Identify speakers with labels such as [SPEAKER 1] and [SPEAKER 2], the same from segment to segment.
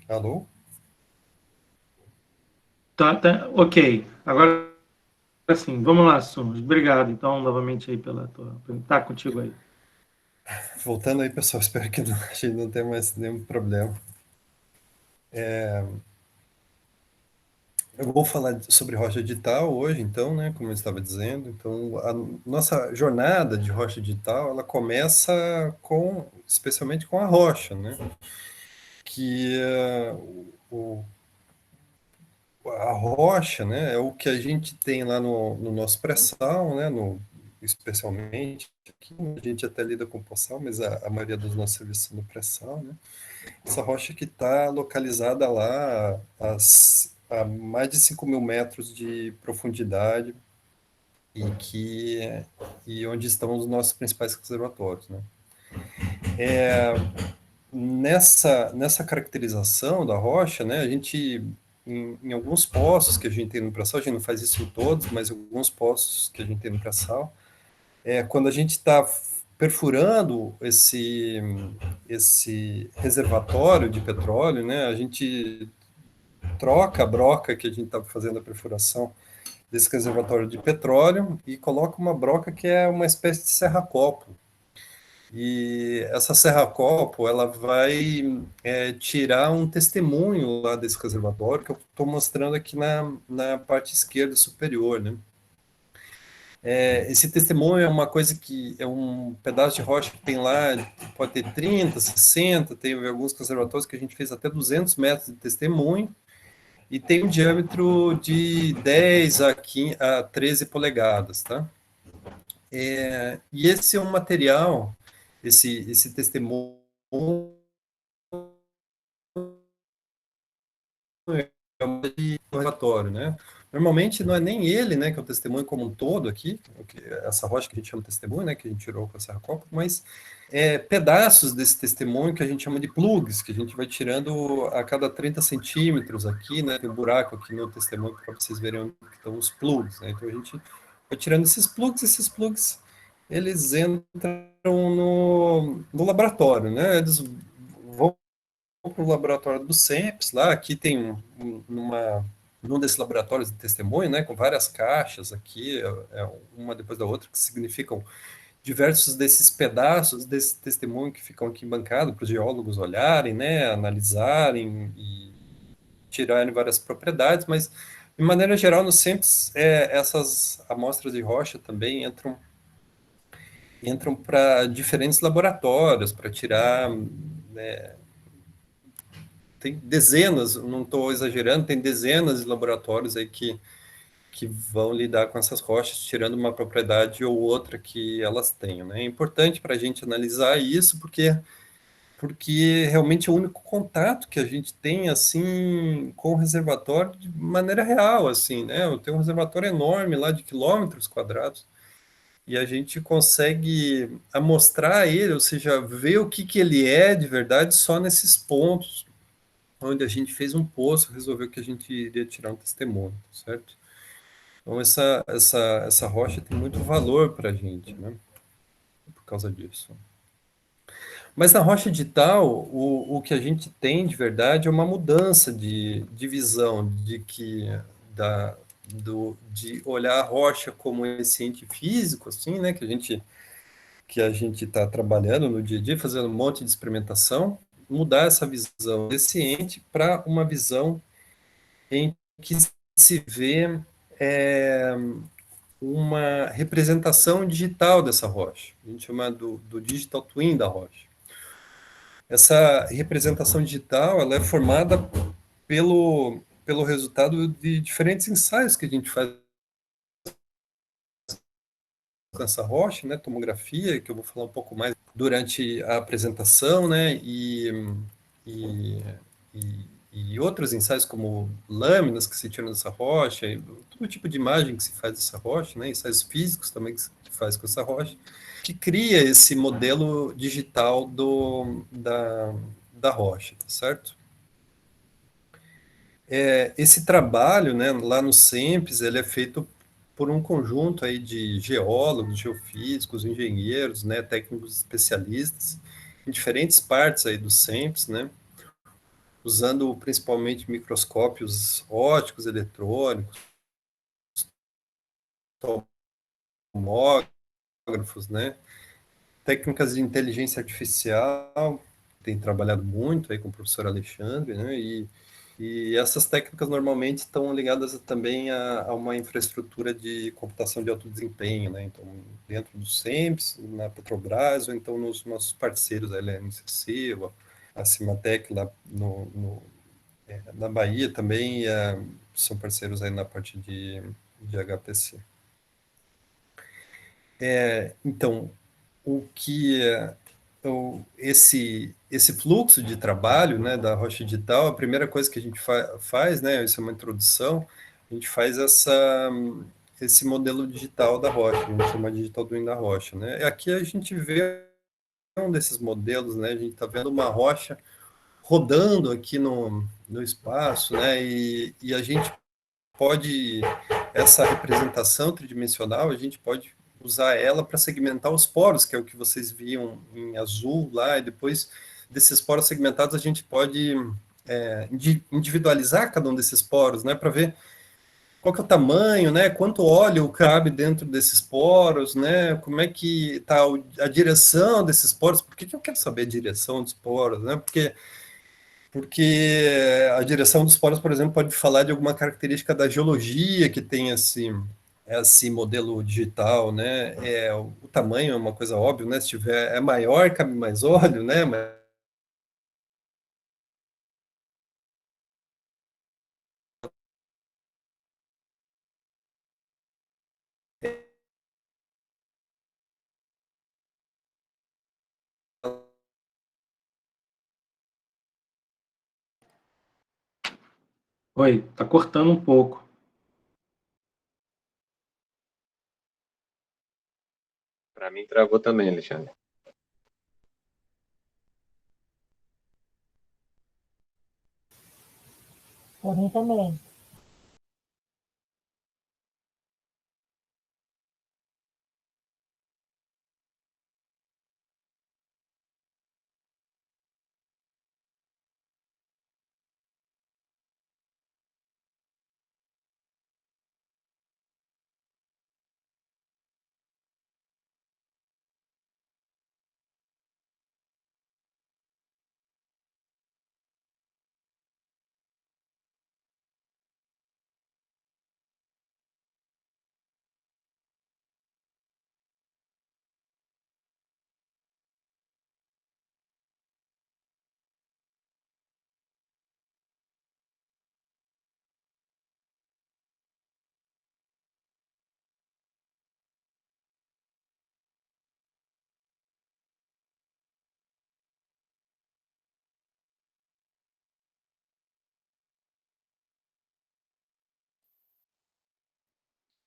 [SPEAKER 1] Alô?
[SPEAKER 2] Tá, ok. Agora sim, vamos lá, Sumos. Obrigado, então, novamente aí pela tua. Tá contigo aí.
[SPEAKER 1] Voltando aí, pessoal, espero que a gente não tenha mais nenhum problema. Eu vou falar sobre rocha digital hoje, então, né, como eu estava dizendo. Então, a nossa jornada de rocha digital, ela começa especialmente com a rocha, né, que o, a rocha, né, é o que a gente tem lá no nosso pré-sal, né, especialmente aqui, a gente até lida com pós-sal, mas a maioria dos nossos serviços são no pré-sal, né. Essa rocha que está localizada lá a mais de 5.000 metros de profundidade e onde estão os nossos principais reservatórios, né? Nessa caracterização da rocha, né, a gente, em alguns poços que a gente tem no pré-sal, a gente não faz isso em todos, mas em alguns poços que a gente tem no pré-sal, quando a gente está perfurando esse reservatório de petróleo, né, a gente troca a broca que a gente estava fazendo a perfuração desse reservatório de petróleo e coloca uma broca que é uma espécie de serra-copo. E essa serra-copo, ela vai tirar um testemunho lá desse reservatório, que eu estou mostrando aqui na parte esquerda superior, né? Esse testemunho é uma coisa que é um pedaço de rocha que tem lá, pode ter 30, 60, tem alguns conservatórios que a gente fez até 200 metros de testemunho, e tem um diâmetro de 10 a 13 polegadas, tá? E esse é um material, esse testemunho é de relatório, né? Normalmente não é nem ele, né, que é o testemunho como um todo aqui, essa rocha que a gente chama de testemunho, né, que a gente tirou com a serra-copo, mas pedaços desse testemunho que a gente chama de plugs, que a gente vai tirando a cada 30 centímetros aqui, né, tem um buraco aqui no testemunho para vocês verem onde estão os plugs, né? Então a gente vai tirando esses plugs, eles entram no laboratório, né? Eles vão para o laboratório do CEPS, lá, aqui tem num desses laboratórios de testemunho, né, com várias caixas aqui, uma depois da outra, que significam diversos desses pedaços desse testemunho que ficam aqui bancados para os geólogos olharem, né, analisarem e tirarem várias propriedades, mas, de maneira geral, no CEPS, essas amostras de rocha também entram para diferentes laboratórios, para tirar, né, tem dezenas, não estou exagerando, tem dezenas de laboratórios aí que vão lidar com essas rochas, tirando uma propriedade ou outra que elas tenham, né? É importante para a gente analisar isso, porque realmente é o único contato que a gente tem, assim, com o reservatório de maneira real, assim, né? Eu tenho um reservatório enorme lá de quilômetros quadrados, e a gente consegue amostrar ele, ou seja, ver o que ele é de verdade só nesses pontos onde a gente fez um poço, resolveu que a gente iria tirar um testemunho, certo? Então, essa rocha tem muito valor para a gente, né? Por causa disso. Mas na rocha digital, o que a gente tem de verdade é uma mudança de visão, da, de olhar a rocha como esse ente físico, assim, né? Que a gente está trabalhando no dia a dia, fazendo um monte de experimentação, mudar essa visão desse ente para uma visão em que se vê é, uma representação digital dessa rocha. A gente chama do digital twin da rocha. Essa representação digital ela é formada pelo resultado de diferentes ensaios que a gente faz com essa rocha, né, tomografia, que eu vou falar um pouco mais durante a apresentação, né, e, e, e outros ensaios como lâminas que se tiram dessa rocha, e todo tipo de imagem que se faz dessa rocha, né, ensaios físicos também que se faz com essa rocha, que cria esse modelo digital da rocha, tá certo? Esse trabalho, né, lá no CEMPES, ele é feito por um conjunto aí de geólogos, geofísicos, engenheiros, né, técnicos especialistas, em diferentes partes aí do CEMPES, né, usando principalmente microscópios ópticos, eletrônicos, tomógrafos, né? Técnicas de inteligência artificial, tem trabalhado muito aí com o professor Alexandre, né? E essas técnicas normalmente estão ligadas também a uma infraestrutura de computação de alto desempenho, né? Então, dentro do SEMPS, na Petrobras, ou então nos nossos parceiros, a LNCC, a Cimatec lá na Bahia também, são parceiros aí na parte de HPC. Então, o que esse fluxo de trabalho, né, da Rocha Digital, a primeira coisa que a gente faz, né, isso é uma introdução, a gente faz esse modelo digital da Rocha, a gente chama Digital Twin da Rocha, né? Aqui a gente vê um desses modelos, né? A gente está vendo uma rocha rodando aqui no espaço, né? E a gente pode, essa representação tridimensional, a gente pode usar ela para segmentar os poros, que é o que vocês viam em azul lá, e depois desses poros segmentados a gente pode individualizar cada um desses poros, né, para ver qual que é o tamanho, né, quanto óleo cabe dentro desses poros, né, como é que está a direção desses poros, por que que eu quero saber a direção dos poros, né, porque a direção dos poros, por exemplo, pode falar de alguma característica da geologia que tem esse modelo digital, né? O tamanho é uma coisa óbvia, né? Se tiver é maior, cabe mais óleo, né? Mas
[SPEAKER 2] Oi, tá cortando um pouco.
[SPEAKER 3] Para mim travou também, Alexandre.
[SPEAKER 4] Para mim também.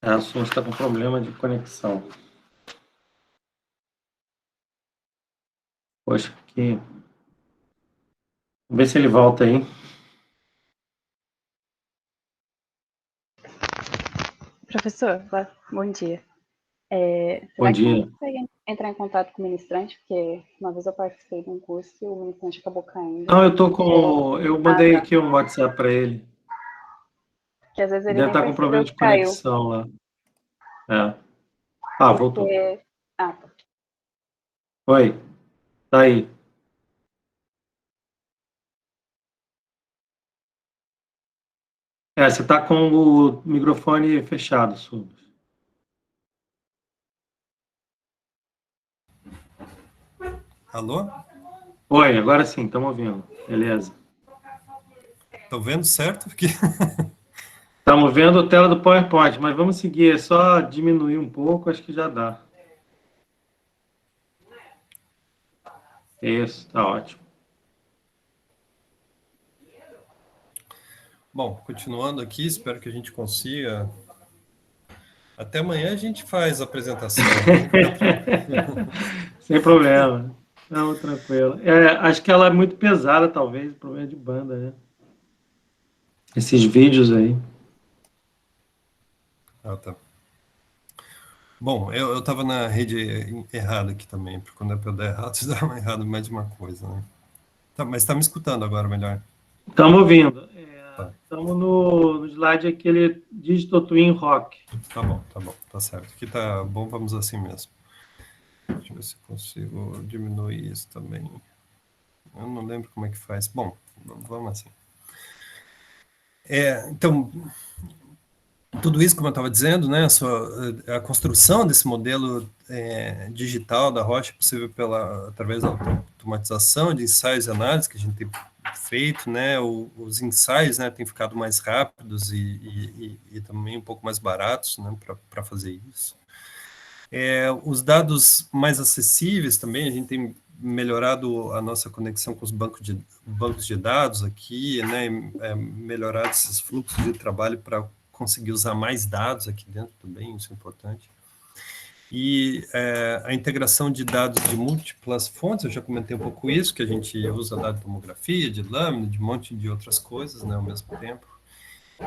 [SPEAKER 2] A Assunção está com problema de conexão. Poxa, que... Vamos ver se ele volta aí.
[SPEAKER 5] Professor, bom dia.
[SPEAKER 2] Bom
[SPEAKER 5] Será que
[SPEAKER 2] dia.
[SPEAKER 5] eu consegue entrar em contato com o ministrante? Porque uma vez eu participei de um curso e o ministrante acabou caindo.
[SPEAKER 2] Não, eu mandei
[SPEAKER 5] tá.
[SPEAKER 2] aqui um WhatsApp para ele.
[SPEAKER 5] Que às vezes ele
[SPEAKER 2] Deve
[SPEAKER 5] nem
[SPEAKER 2] estar com problema
[SPEAKER 5] percebeu
[SPEAKER 2] de
[SPEAKER 5] que caiu.
[SPEAKER 2] conexão lá. Voltou.
[SPEAKER 5] Tá.
[SPEAKER 2] Oi, tá aí. Você está com o microfone fechado, Subas.
[SPEAKER 1] alô?
[SPEAKER 2] Oi, agora sim, estamos ouvindo. Beleza.
[SPEAKER 1] Estão vendo certo? Porque
[SPEAKER 2] Estamos vendo a tela do PowerPoint, mas vamos seguir, é só diminuir um pouco, acho que já dá. Isso, tá ótimo.
[SPEAKER 1] bom, continuando aqui, espero que a gente consiga. Até amanhã a gente faz a apresentação.
[SPEAKER 2] Sem problema. Não, tranquilo. Acho que ela é muito pesada, talvez, problema de banda, né? Esses vídeos aí.
[SPEAKER 1] Ah, tá. Bom, eu estava na rede errada aqui também, porque quando é para dar errado, você dá errado mais de uma coisa, né? Tá, mas está me escutando agora melhor?
[SPEAKER 2] Estamos ouvindo.
[SPEAKER 1] Tá.
[SPEAKER 2] Estamos no slide aquele Digital Twin Rock.
[SPEAKER 1] Tá bom, tá certo. Aqui tá bom, vamos assim mesmo. Deixa eu ver se consigo diminuir isso também. Eu não lembro como é que faz. Bom, vamos assim. Então, tudo isso, como eu estava dizendo, né, a construção desse modelo digital da rocha é possível através da automatização de ensaios e análises que a gente tem feito, né, os ensaios, né, têm ficado mais rápidos e também um pouco mais baratos, né, para fazer isso. Os dados mais acessíveis também, a gente tem melhorado a nossa conexão com os bancos de dados aqui, né, melhorado esses fluxos de trabalho para conseguir usar mais dados aqui dentro também, isso é importante. E a integração de dados de múltiplas fontes, eu já comentei um pouco isso, que a gente usa dados de tomografia, de lâmina, de um monte de outras coisas, né, ao mesmo tempo.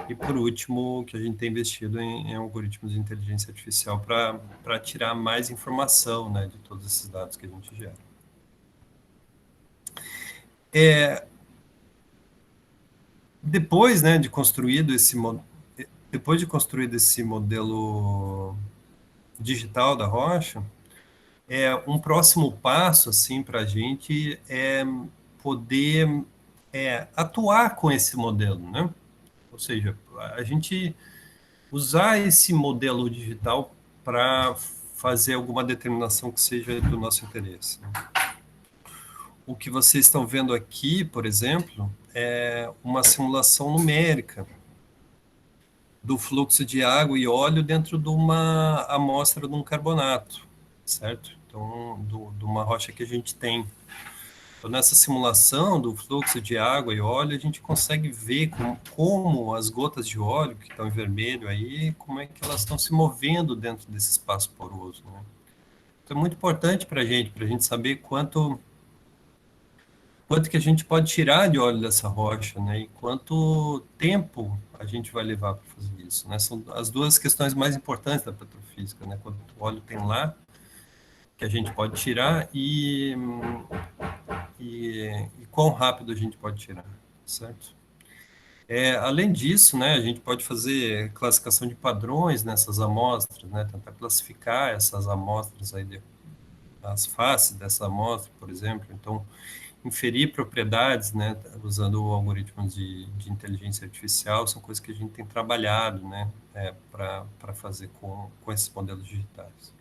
[SPEAKER 1] E, por último, que a gente tem investido em algoritmos de inteligência artificial para tirar mais informação, né, de todos esses dados que a gente gera. Depois, né, de construído esse modelo digital da rocha, um próximo passo assim para a gente é poder atuar com esse modelo, né? Ou seja, a gente usar esse modelo digital para fazer alguma determinação que seja do nosso interesse. O que vocês estão vendo aqui, por exemplo, é uma simulação numérica do fluxo de água e óleo dentro de uma amostra de um carbonato, certo? Então, de uma rocha que a gente tem. Então, nessa simulação do fluxo de água e óleo, a gente consegue ver como as gotas de óleo, que estão em vermelho aí, como é que elas estão se movendo dentro desse espaço poroso, né? Então, é muito importante para a gente saber quanto que a gente pode tirar de óleo dessa rocha, né? E quanto tempo a gente vai levar para fazer isso, né? São as duas questões mais importantes da petrofísica, né? Quanto óleo tem lá, que a gente pode tirar e quão rápido a gente pode tirar, certo? Além disso, né, a gente pode fazer classificação de padrões nessas amostras, né, tentar classificar essas amostras aí, as faces dessa amostra, por exemplo. Então, inferir propriedades, né, usando algoritmos de inteligência artificial, são coisas que a gente tem trabalhado, né, para fazer com esses modelos digitais.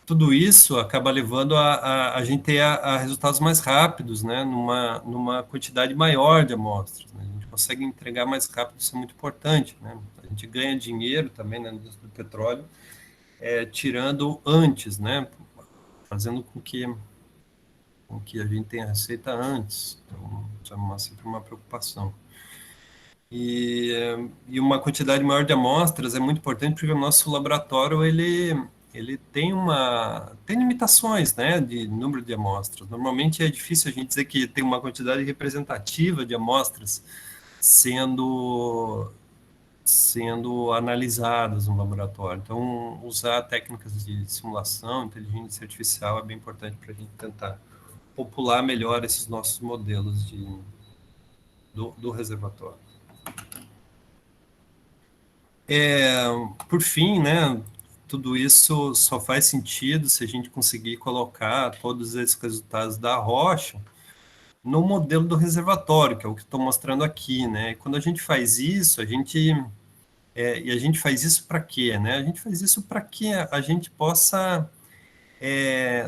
[SPEAKER 1] Tudo isso acaba levando a gente ter resultados mais rápidos, né, numa quantidade maior de amostras, né? A gente consegue entregar mais rápido, isso é muito importante, né? A gente ganha dinheiro também, né, do petróleo, tirando antes, né, fazendo com que a gente tenha receita antes. Então, isso é sempre uma preocupação. E uma quantidade maior de amostras é muito importante porque o nosso laboratório ele tem limitações, né, de número de amostras. Normalmente é difícil a gente dizer que tem uma quantidade representativa de amostras sendo analisadas no laboratório. Então, usar técnicas de simulação, inteligência artificial é bem importante para a gente tentar popular melhor esses nossos modelos do reservatório. Por fim, né, tudo isso só faz sentido se a gente conseguir colocar todos esses resultados da rocha no modelo do reservatório, que é o que estou mostrando aqui, né? E quando a gente faz isso, a gente faz isso para quê, né? A gente faz isso para que a gente possa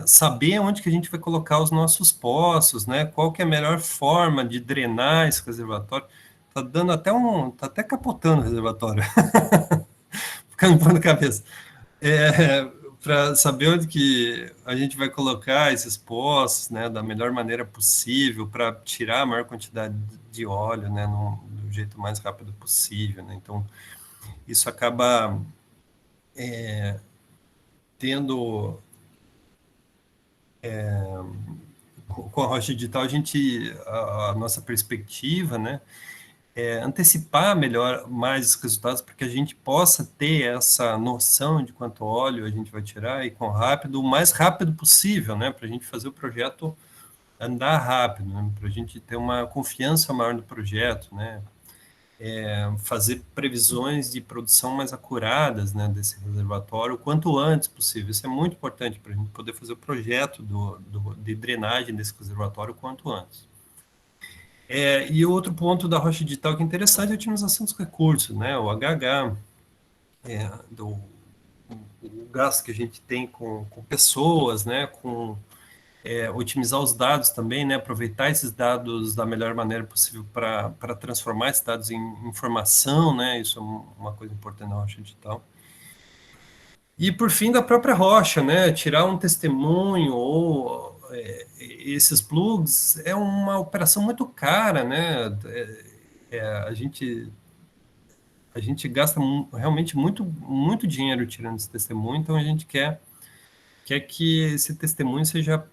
[SPEAKER 1] saber onde que a gente vai colocar os nossos poços, né? Qual que é a melhor forma de drenar esse reservatório. Tá dando até tá até capotando o reservatório. Ficando pão na cabeça. Para saber onde que a gente vai colocar esses poços, né, da melhor maneira possível, para tirar a maior quantidade de óleo, né, do jeito mais rápido possível, né? Então, isso acaba tendo com a rocha digital, a nossa perspectiva, né, antecipar melhor mais os resultados para que a gente possa ter essa noção de quanto óleo a gente vai tirar e quão rápido, o mais rápido possível, né, para a gente fazer o projeto andar rápido, né? Para a gente ter uma confiança maior no projeto, né? Fazer previsões de produção mais acuradas, né, desse reservatório o quanto antes possível. Isso é muito importante para a gente poder fazer o projeto de drenagem desse reservatório o quanto antes. E outro ponto da rocha digital que é interessante é a otimização dos recursos, né, o HH, o gasto que a gente tem com pessoas, né, com otimizar os dados também, né, aproveitar esses dados da melhor maneira possível para transformar esses dados em informação, né, isso é uma coisa importante na rocha digital. E por fim, da própria rocha, né, tirar um testemunho ou esses plugs é uma operação muito cara, né, a gente gasta realmente muito dinheiro tirando esse testemunho, então a gente quer que esse testemunho seja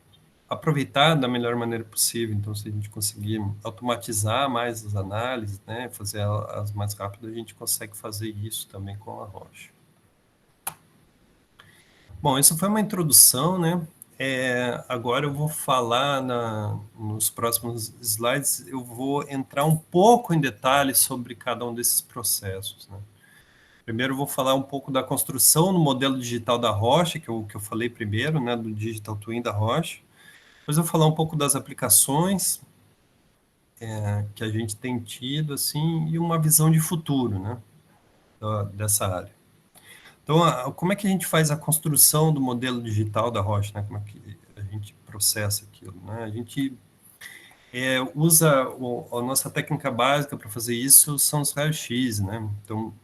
[SPEAKER 1] aproveitado da melhor maneira possível. Então, se a gente conseguir automatizar mais as análises, né, fazer elas mais rápido, a gente consegue fazer isso também com a rocha. Bom, isso foi uma introdução, né? Agora eu vou falar nos próximos slides, eu vou entrar um pouco em detalhes sobre cada um desses processos, né? Primeiro eu vou falar um pouco da construção no modelo digital da rocha, que eu falei primeiro, né, do Digital Twin da rocha. Depois eu vou falar um pouco das aplicações que a gente tem tido, assim, e uma visão de futuro, né, dessa área. Então, como é que a gente faz a construção do modelo digital da rocha, né? Como é que a gente processa aquilo, né? A gente usa a nossa técnica básica para fazer isso são os raios-x, né? Então,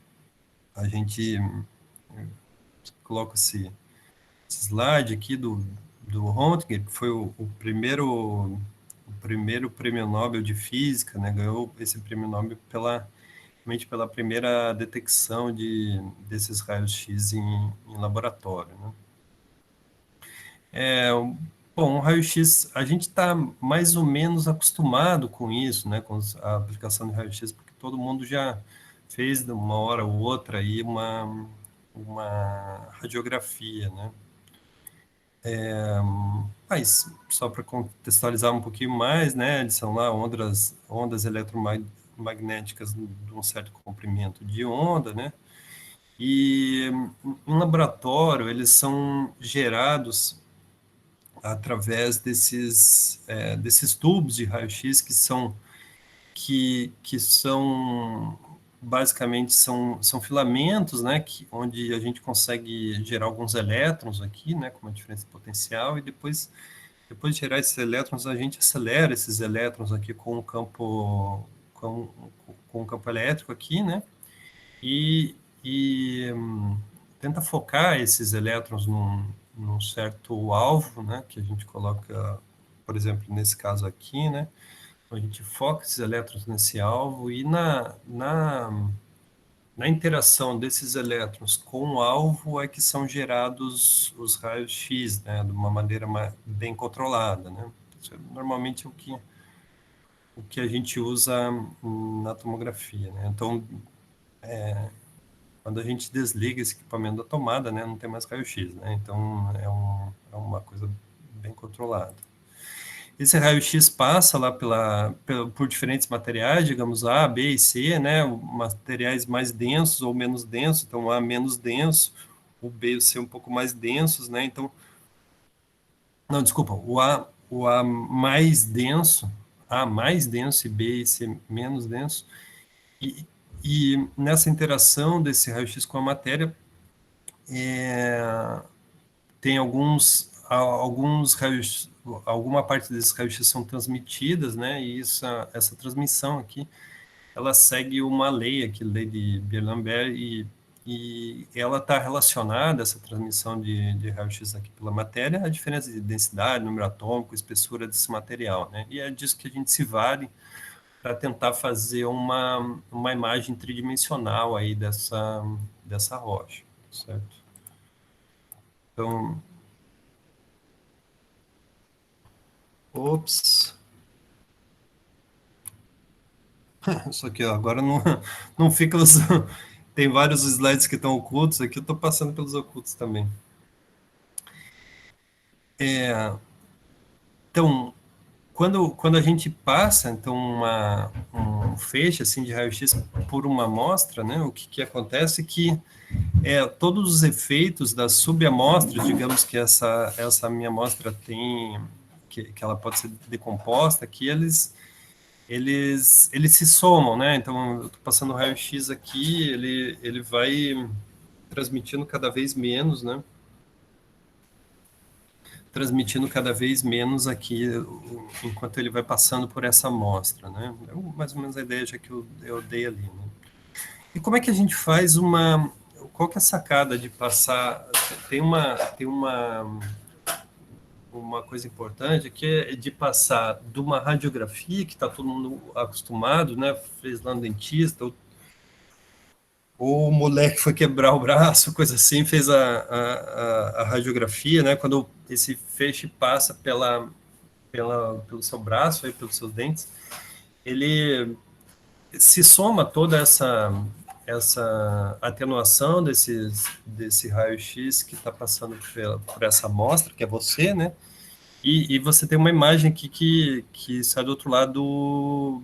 [SPEAKER 1] a gente coloca esse slide aqui do Röntgen, que foi o primeiro prêmio Nobel de Física, né? Ganhou esse prêmio Nobel pela primeira detecção desses raios-x em laboratório, né? Bom, o raio-x, a gente está mais ou menos acostumado com isso, né, com a aplicação de raio-x, porque todo mundo já fez de uma hora ou outra aí uma radiografia, né? Mas, só para contextualizar um pouquinho mais, né, eles são lá ondas eletromagnéticas de um certo comprimento de onda, né? E em laboratório eles são gerados através desses tubos de raio-x que são basicamente são filamentos, né, onde a gente consegue gerar alguns elétrons aqui, né, com uma diferença potencial, e depois de gerar esses elétrons, a gente acelera esses elétrons aqui com com um campo elétrico aqui, né, e tenta focar esses elétrons num certo alvo, né, que a gente coloca, por exemplo, nesse caso aqui, né, a gente foca esses elétrons nesse alvo e na interação desses elétrons com o alvo é que são gerados os raios-x, né, de uma maneira bem controlada, né. Isso é normalmente o que a gente usa na tomografia, né. Então, quando a gente desliga esse equipamento da tomada, né, não tem mais raio-x, né, então é uma coisa bem controlada. Esse raio-x passa lá por diferentes materiais, digamos A, B e C, né, materiais mais densos ou menos densos, então o A menos denso, o B e o C um pouco mais densos, né, então, não, desculpa, o A mais denso, A mais denso e B e C menos denso, e nessa interação desse raio-x com a matéria, tem alguns raios, alguma parte desses raios-x são transmitidas, né, e essa transmissão aqui, ela segue uma lei aqui, lei de Beer-Lambert, e ela está relacionada, essa transmissão de raio-x aqui pela matéria, a diferença de densidade, número atômico, espessura desse material, né, e é disso que a gente se vale para tentar fazer uma imagem tridimensional aí dessa rocha, certo? Então, ops, isso aqui, ó, agora não fica tem vários slides que estão ocultos aqui, eu estou passando pelos ocultos também. Então, quando a gente passa, então, um feixe assim, de raio-x por uma amostra, né, o que acontece é que todos os efeitos das subamostras, digamos que essa minha amostra tem, que ela pode ser decomposta, que eles se somam, né? Então, eu estou passando o raio-x aqui, ele vai transmitindo cada vez menos, né? Transmitindo cada vez menos aqui, enquanto ele vai passando por essa amostra, né? É mais ou menos a ideia já que eu dei ali, né? E como é que a gente faz qual que é a sacada de passar? Tem uma coisa importante que é de passar de uma radiografia que está todo mundo acostumado, né? Fez lá no dentista, ou o moleque foi quebrar o braço, coisa assim, fez a radiografia, né? Quando esse feixe passa pelo seu braço, aí, pelos seus dentes, ele se soma toda essa atenuação desse raio-x que está passando por essa amostra, que é você, né? E você tem uma imagem aqui que sai do outro lado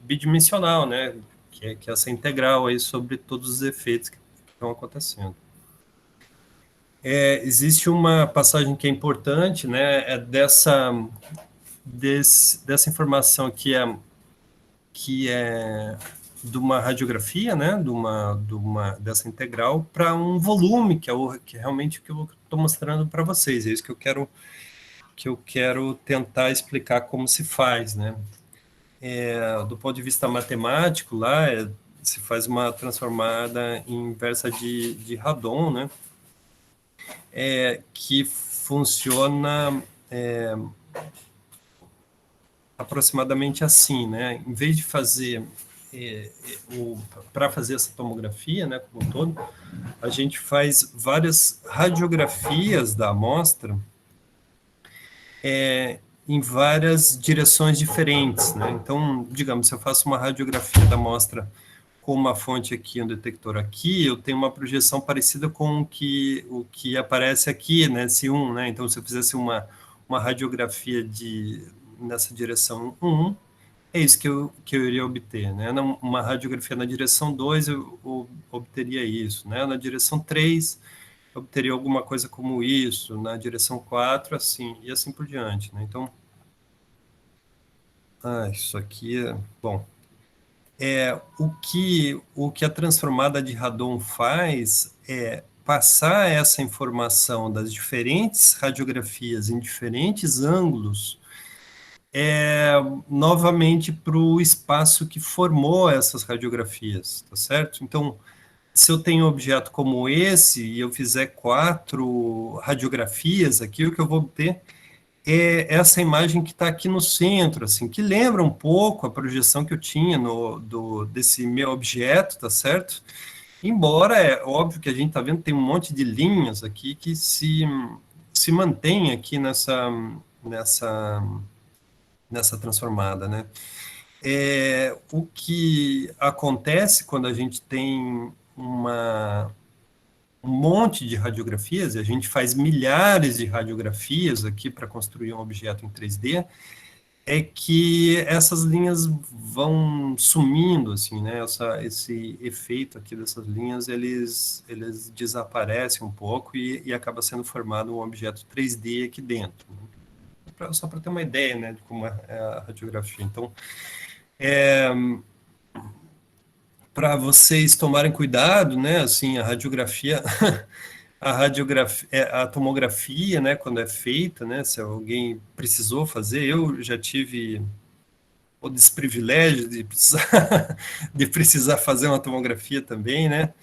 [SPEAKER 1] bidimensional, né? Que é essa integral aí sobre todos os efeitos que estão acontecendo. Existe uma passagem que é importante, né? Dessa informação que é de uma radiografia, né? Dessa integral para um volume, que é realmente o que eu estou mostrando para vocês. É isso que eu quero tentar explicar como se faz, né? Do ponto de vista matemático, lá se faz uma transformada inversa de Radon, né? Que funciona aproximadamente assim, né? Em vez de fazer para fazer essa tomografia, né, como um todo, a gente faz várias radiografias da amostra em várias direções diferentes, né? Então, digamos, se eu faço uma radiografia da amostra com uma fonte aqui, um detector aqui, eu tenho uma projeção parecida com o que aparece aqui, né, S1, né? Então, se eu fizesse uma radiografia nessa direção 1, é isso que eu iria obter, né? Uma radiografia na direção 2, eu obteria isso, né? Na direção 3, eu obteria alguma coisa como isso, na direção 4, assim, e assim por diante, né? Então, isso aqui é... Bom, o que a transformada de Radon faz é passar essa informação das diferentes radiografias em diferentes ângulos novamente para o espaço que formou essas radiografias, tá certo? Então, se eu tenho um objeto como esse e eu fizer 4 radiografias aqui, o que eu vou obter é essa imagem que está aqui no centro, assim, que lembra um pouco a projeção que eu tinha desse meu objeto, tá certo? Embora é óbvio que a gente está vendo tem um monte de linhas aqui que se mantém aqui nessa transformada, né? O que acontece quando a gente tem um monte de radiografias, e a gente faz milhares de radiografias aqui para construir um objeto em 3D, é que essas linhas vão sumindo, assim, né? Esse efeito aqui dessas linhas, eles desaparecem um pouco e acaba sendo formado um objeto 3D aqui dentro. Só para ter uma ideia, né, de como é a radiografia. Então, para vocês tomarem cuidado, né, assim, a radiografia, a tomografia, né, quando é feita, né, se alguém precisou fazer, eu já tive o desprivilégio de precisar, de precisar fazer uma tomografia também, né,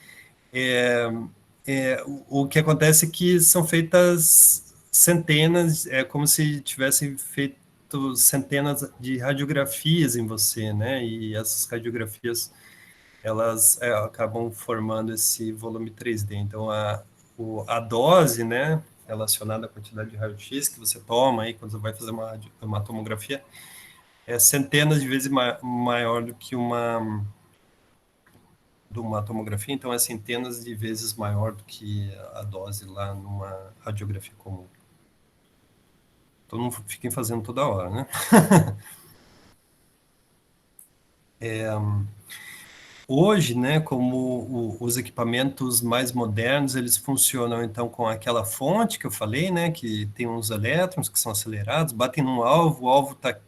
[SPEAKER 1] o que acontece é que são feitas centenas, é como se tivessem feito centenas de radiografias em você, né, e essas radiografias elas acabam formando esse volume 3D. Então, a dose, né, relacionada à quantidade de raio-x que você toma aí quando você vai fazer uma tomografia, é centenas de vezes maior do que de uma tomografia, então é centenas de vezes maior do que a dose lá numa radiografia comum. Então não fiquem fazendo toda hora, né? Hoje, né, como os equipamentos mais modernos, eles funcionam então com aquela fonte que eu falei, né, que tem uns elétrons que são acelerados, batem num alvo, o alvo está...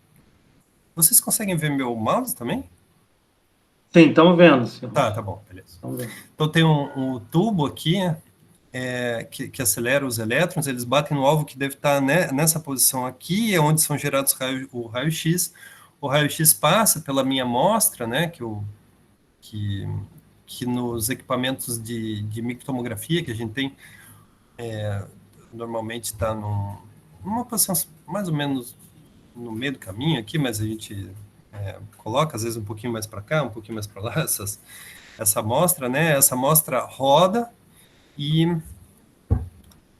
[SPEAKER 1] Vocês conseguem ver meu mouse também?
[SPEAKER 2] Sim, estamos vendo, senhor.
[SPEAKER 1] Tá bom, beleza.
[SPEAKER 2] Estamos vendo.
[SPEAKER 1] Então tem um tubo aqui que acelera os elétrons, eles batem no alvo que deve estar nessa posição aqui, é onde são gerados o raio-x. O raio-x passa pela minha amostra, né, que nos equipamentos de microtomografia que a gente tem, normalmente está numa posição mais ou menos no meio do caminho aqui, mas a gente coloca às vezes um pouquinho mais para cá, um pouquinho mais para lá, essa amostra, né? Essa amostra roda e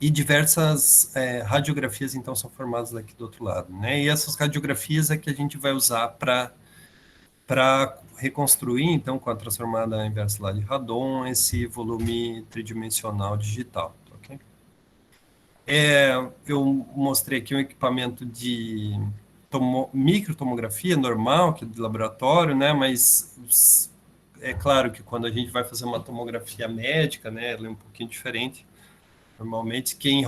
[SPEAKER 1] diversas radiografias então são formadas aqui do outro lado, né? E essas radiografias é que a gente vai usar para reconstruir, então, com a transformada inversa lá de Radon, esse volume tridimensional digital. Okay? Eu mostrei aqui um equipamento de microtomografia normal, que é de laboratório, né, mas é claro que quando a gente vai fazer uma tomografia médica, né, ela é um pouquinho diferente. Normalmente, quem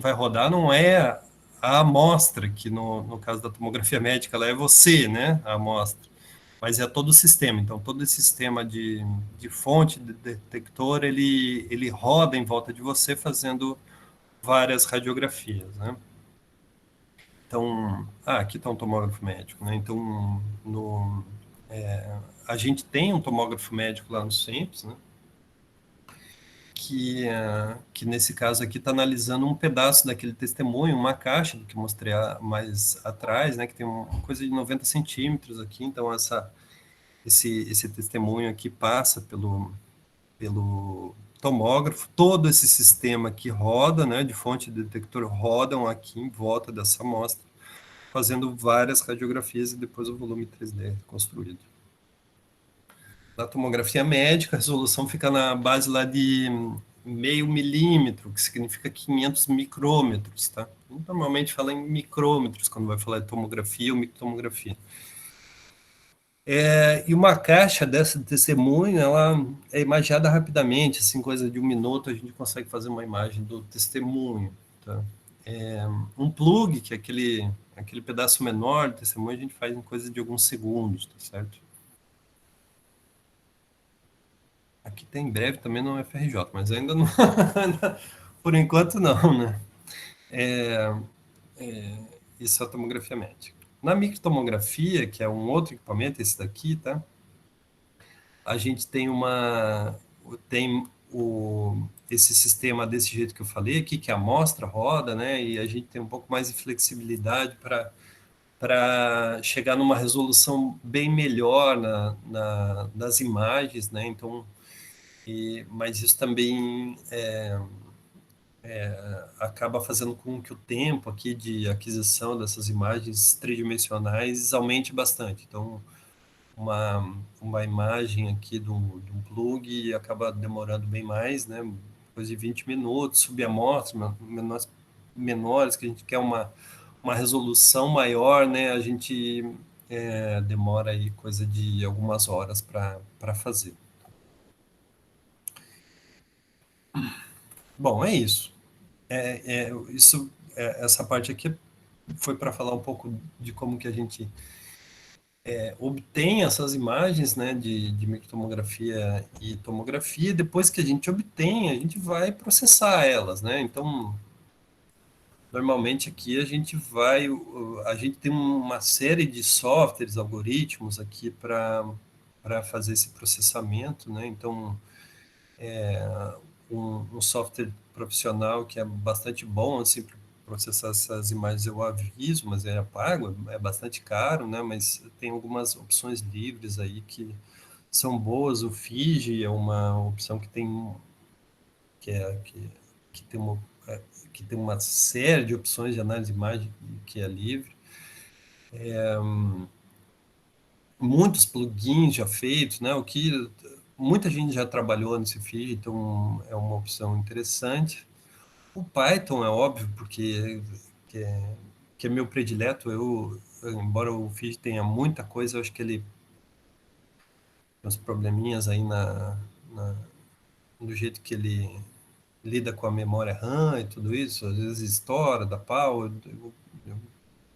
[SPEAKER 1] vai rodar não é a amostra, que no caso da tomografia médica, ela é você, né, a amostra. Mas é todo o sistema. Então, todo esse sistema de fonte, de detector, ele roda em volta de você fazendo várias radiografias, né? Então, aqui está um tomógrafo médico, né? Então, a gente tem um tomógrafo médico lá no SEMPS, né? Que nesse caso aqui está analisando um pedaço daquele testemunho, uma caixa do que eu mostrei mais atrás, né? Que tem uma coisa de 90 centímetros aqui, então esse testemunho aqui passa pelo tomógrafo, todo esse sistema que roda, né, de fonte de detector, rodam aqui em volta dessa amostra, fazendo várias radiografias e depois o volume 3D construído. Na tomografia médica, a resolução fica na base lá de 0,5 milímetro, que significa 500 micrômetros, tá? Normalmente fala em micrômetros quando vai falar de tomografia ou microtomografia. E uma caixa dessa de testemunho, ela é imaginada rapidamente, assim, coisa de 1 minuto, a gente consegue fazer uma imagem do testemunho. Tá? Um plug, que é aquele pedaço menor do testemunho, a gente faz em coisa de alguns segundos, tá certo? Aqui tem em breve também no FRJ, mas ainda não, por enquanto não, né? Isso é a tomografia médica. Na microtomografia, que é um outro equipamento, esse daqui, tá? A gente tem esse sistema desse jeito que eu falei aqui, que a amostra roda, né? E a gente tem um pouco mais de flexibilidade para chegar numa resolução bem melhor nas imagens, né? Então, mas isso também acaba fazendo com que o tempo aqui de aquisição dessas imagens tridimensionais aumente bastante. Então, uma imagem aqui de um plug acaba demorando bem mais, né? Depois de 20 minutos, subamostras menores, que a gente quer uma resolução maior, né? A gente demora aí coisa de algumas horas para fazer. Bom, é isso. Essa parte aqui foi para falar um pouco de como que a gente obtém essas imagens, né, de microtomografia e tomografia. Depois que a gente obtém, a gente vai processar elas, né? Então, normalmente aqui a gente tem uma série de softwares, algoritmos aqui para fazer esse processamento, né? Então, um software profissional que é bastante bom, assim, para processar essas imagens eu aviso, mas é pago, é bastante caro, né? Mas tem algumas opções livres aí que são boas. O Fiji é uma opção que tem que tem uma série de opções de análise de imagem que é livre. Muitos plugins já feitos, né? O que muita gente já trabalhou nesse Fiji, então é uma opção interessante. O Python é óbvio, porque que é meu predileto. Embora o FID tenha muita coisa, eu acho que ele tem uns probleminhas aí do jeito que ele lida com a memória RAM e tudo isso, às vezes estoura, dá pau. Eu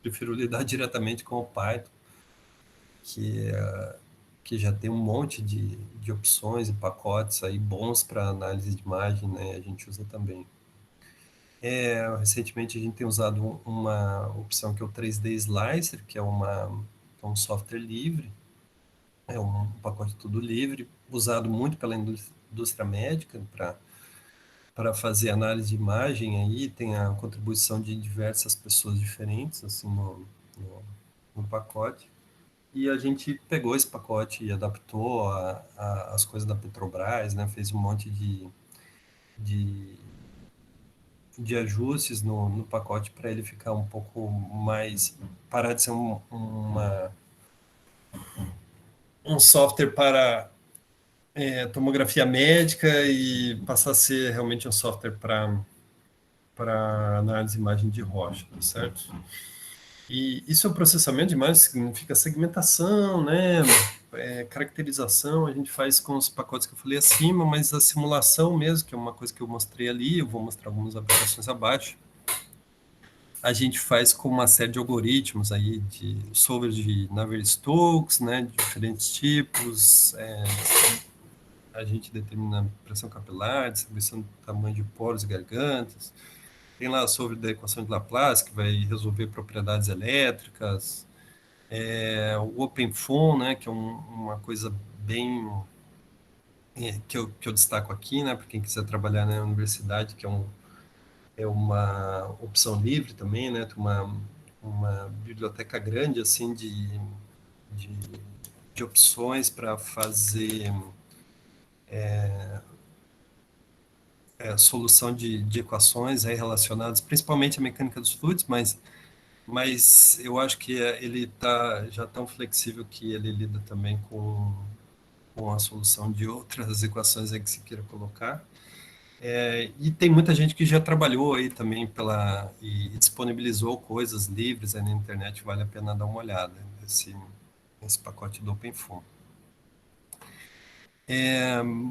[SPEAKER 1] prefiro lidar diretamente com o Python, que, que já tem um monte de opções e pacotes aí bons para análise de imagem, né? A gente usa também. Recentemente a gente tem usado uma opção que é o 3D Slicer, que é um software livre, é um pacote tudo livre, usado muito pela indústria médica para fazer análise de imagem. Aí tem a contribuição de diversas pessoas diferentes assim no pacote. E a gente pegou esse pacote e adaptou as coisas da Petrobras, né? Fez um monte de, de ajustes no pacote para ele ficar um pouco mais, parar de ser um software para tomografia médica e passar a ser realmente um software para análise de imagem de rocha, tá certo? E isso é o processamento de imagem, significa segmentação, né? Caracterização, a gente faz com os pacotes que eu falei acima, mas a simulação mesmo, que é uma coisa que eu mostrei ali, eu vou mostrar algumas aplicações abaixo, a gente faz com uma série de algoritmos aí, de solvers de Navier-Stokes, né? De diferentes tipos, a gente determina pressão capilar, distribuição do tamanho de poros e gargantas. Tem lá sobre da equação de Laplace, que vai resolver propriedades elétricas. O OpenFOAM, né, que é uma coisa bem... que eu destaco aqui, né, para quem quiser trabalhar na universidade, que é uma opção livre também, né, tem uma biblioteca grande, assim, de, de opções para fazer solução de equações aí relacionadas principalmente à mecânica dos fluidos, mas eu acho que ele está já tão flexível que ele lida também com a solução de outras equações aí que se queira colocar. E tem muita gente que já trabalhou aí também e disponibilizou coisas livres aí na internet, vale a pena dar uma olhada nesse pacote do OpenFOAM.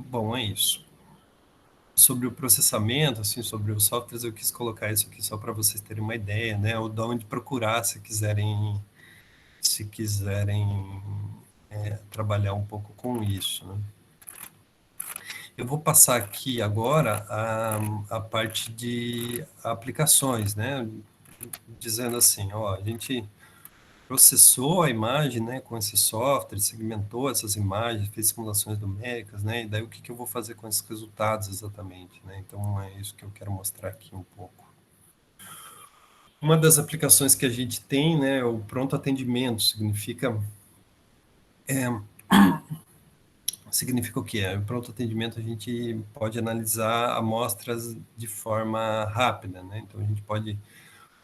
[SPEAKER 1] Bom, é isso. Sobre o processamento, assim, sobre os softwares, eu quis colocar isso aqui só para vocês terem uma ideia, né? Ou de onde procurar se quiserem trabalhar um pouco com isso, né? Eu vou passar aqui agora a parte de aplicações, né? Dizendo assim, ó, a gente processou a imagem, né, com esse software, segmentou essas imagens, fez simulações numéricas, né? E daí o que eu vou fazer com esses resultados exatamente, né? Então é isso que eu quero mostrar aqui um pouco. Uma das aplicações que a gente tem, né, é o pronto atendimento, significa o quê? Pronto atendimento, a gente pode analisar amostras de forma rápida, né? Então, a gente pode,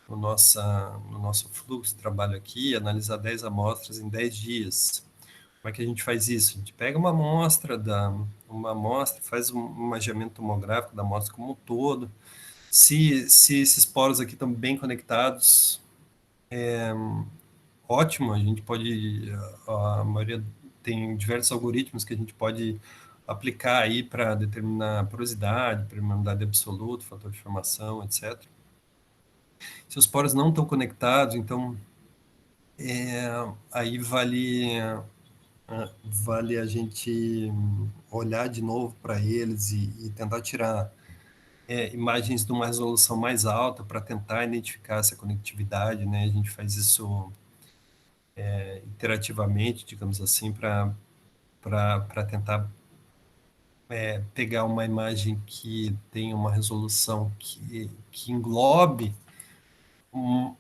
[SPEAKER 1] no nosso fluxo de trabalho aqui, analisar 10 amostras em 10 dias. Como é que a gente faz isso? A gente pega uma amostra, faz um imageamento tomográfico da amostra como um todo. Se esses poros aqui estão bem conectados, ótimo, a gente pode, a maioria tem diversos algoritmos que a gente pode aplicar aí para determinar porosidade, permeabilidade absoluta, fator de formação, etc. Se os poros não estão conectados, então aí vale a gente olhar de novo para eles e tentar tirar imagens de uma resolução mais alta para tentar identificar essa conectividade, né? A gente faz isso iterativamente, digamos assim, para tentar pegar uma imagem que tenha uma resolução que englobe um,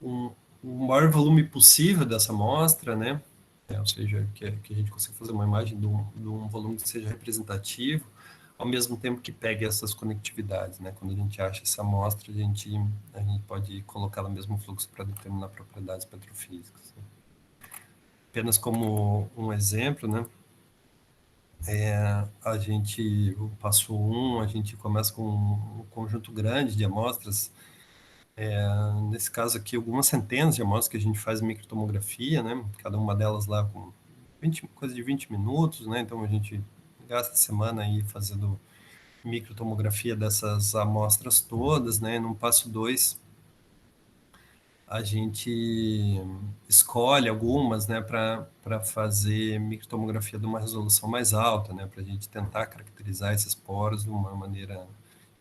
[SPEAKER 1] um, o maior volume possível dessa amostra, né? Ou seja, que a gente consiga fazer uma imagem de um volume que seja representativo, ao mesmo tempo que pegue essas conectividades, né? Quando a gente acha essa amostra, a gente pode colocá-la no mesmo fluxo para determinar propriedades petrofísicas. Apenas como um exemplo, né? O passo 1, a gente começa com um conjunto grande de amostras Nesse caso aqui, algumas centenas de amostras que a gente faz microtomografia, né? Cada uma delas lá com coisa de 20 minutos, né? Então a gente gasta a semana aí fazendo microtomografia dessas amostras todas, né? No passo 2, a gente escolhe algumas, né, para fazer microtomografia de uma resolução mais alta, né, para a gente tentar caracterizar esses poros de uma maneira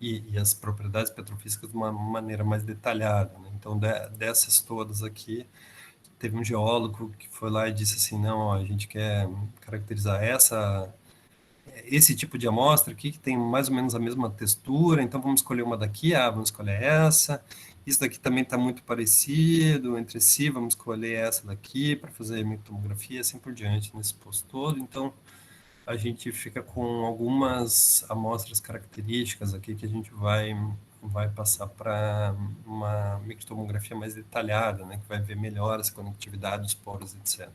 [SPEAKER 1] e as propriedades petrofísicas de uma maneira mais detalhada, né? Então, dessas todas aqui, teve um geólogo que foi lá e disse assim, não, ó, a gente quer caracterizar esse tipo de amostra aqui, que tem mais ou menos a mesma textura, então vamos escolher uma daqui, vamos escolher essa. Isso daqui também está muito parecido entre si, vamos escolher essa daqui para fazer microtomografia, assim por diante, nesse posto todo. Então, a gente fica com algumas amostras características aqui que a gente vai passar para uma microtomografia mais detalhada, né, que vai ver melhor essa conectividade dos poros, etc.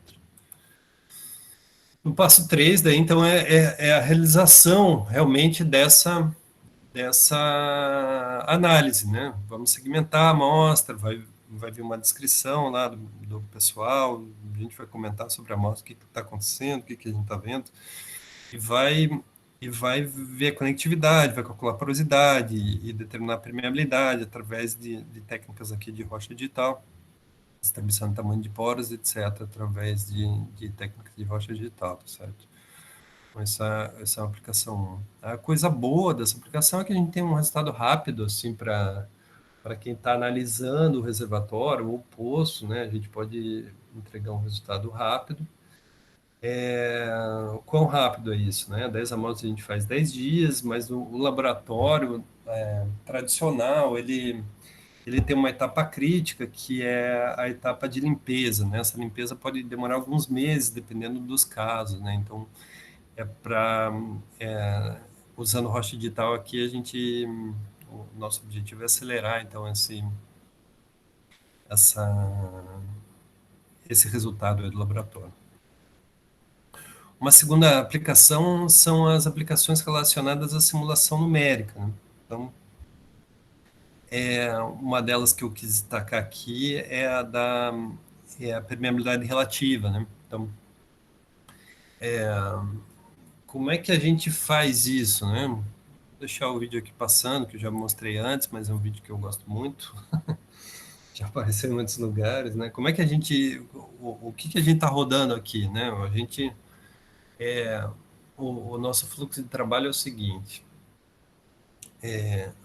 [SPEAKER 1] No passo 3, daí, então, é a realização realmente dessa análise, né? Vamos segmentar a amostra, vai vir uma descrição lá do pessoal, a gente vai comentar sobre a amostra, o que está acontecendo, o que a gente está vendo, e vai ver a conectividade, vai calcular a porosidade e determinar a permeabilidade através de técnicas aqui de rocha digital, distribuição de tamanho de poros, etc., através de técnicas de rocha digital, tá certo? Então, essa é uma aplicação 1. A coisa boa dessa aplicação é que a gente tem um resultado rápido, assim, para quem está analisando o reservatório ou o poço, né? A gente pode entregar um resultado rápido. Quão rápido é isso, né? 10 amostras a gente faz 10 dias, mas o laboratório tradicional, ele tem uma etapa crítica, que é a etapa de limpeza, né? Essa limpeza pode demorar alguns meses, dependendo dos casos, né? Então, usando rocha digital aqui, o nosso objetivo é acelerar, então, esse resultado do laboratório. Uma segunda aplicação são as aplicações relacionadas à simulação numérica, né? Então, uma delas que eu quis destacar aqui é a permeabilidade relativa, né? Então, como é que a gente faz isso, né? Vou deixar o vídeo aqui passando, que eu já mostrei antes, mas é um vídeo que eu gosto muito. Já apareceu em muitos lugares, né? Como é que a gente, o que a gente está rodando aqui, né? O nosso fluxo de trabalho é o seguinte: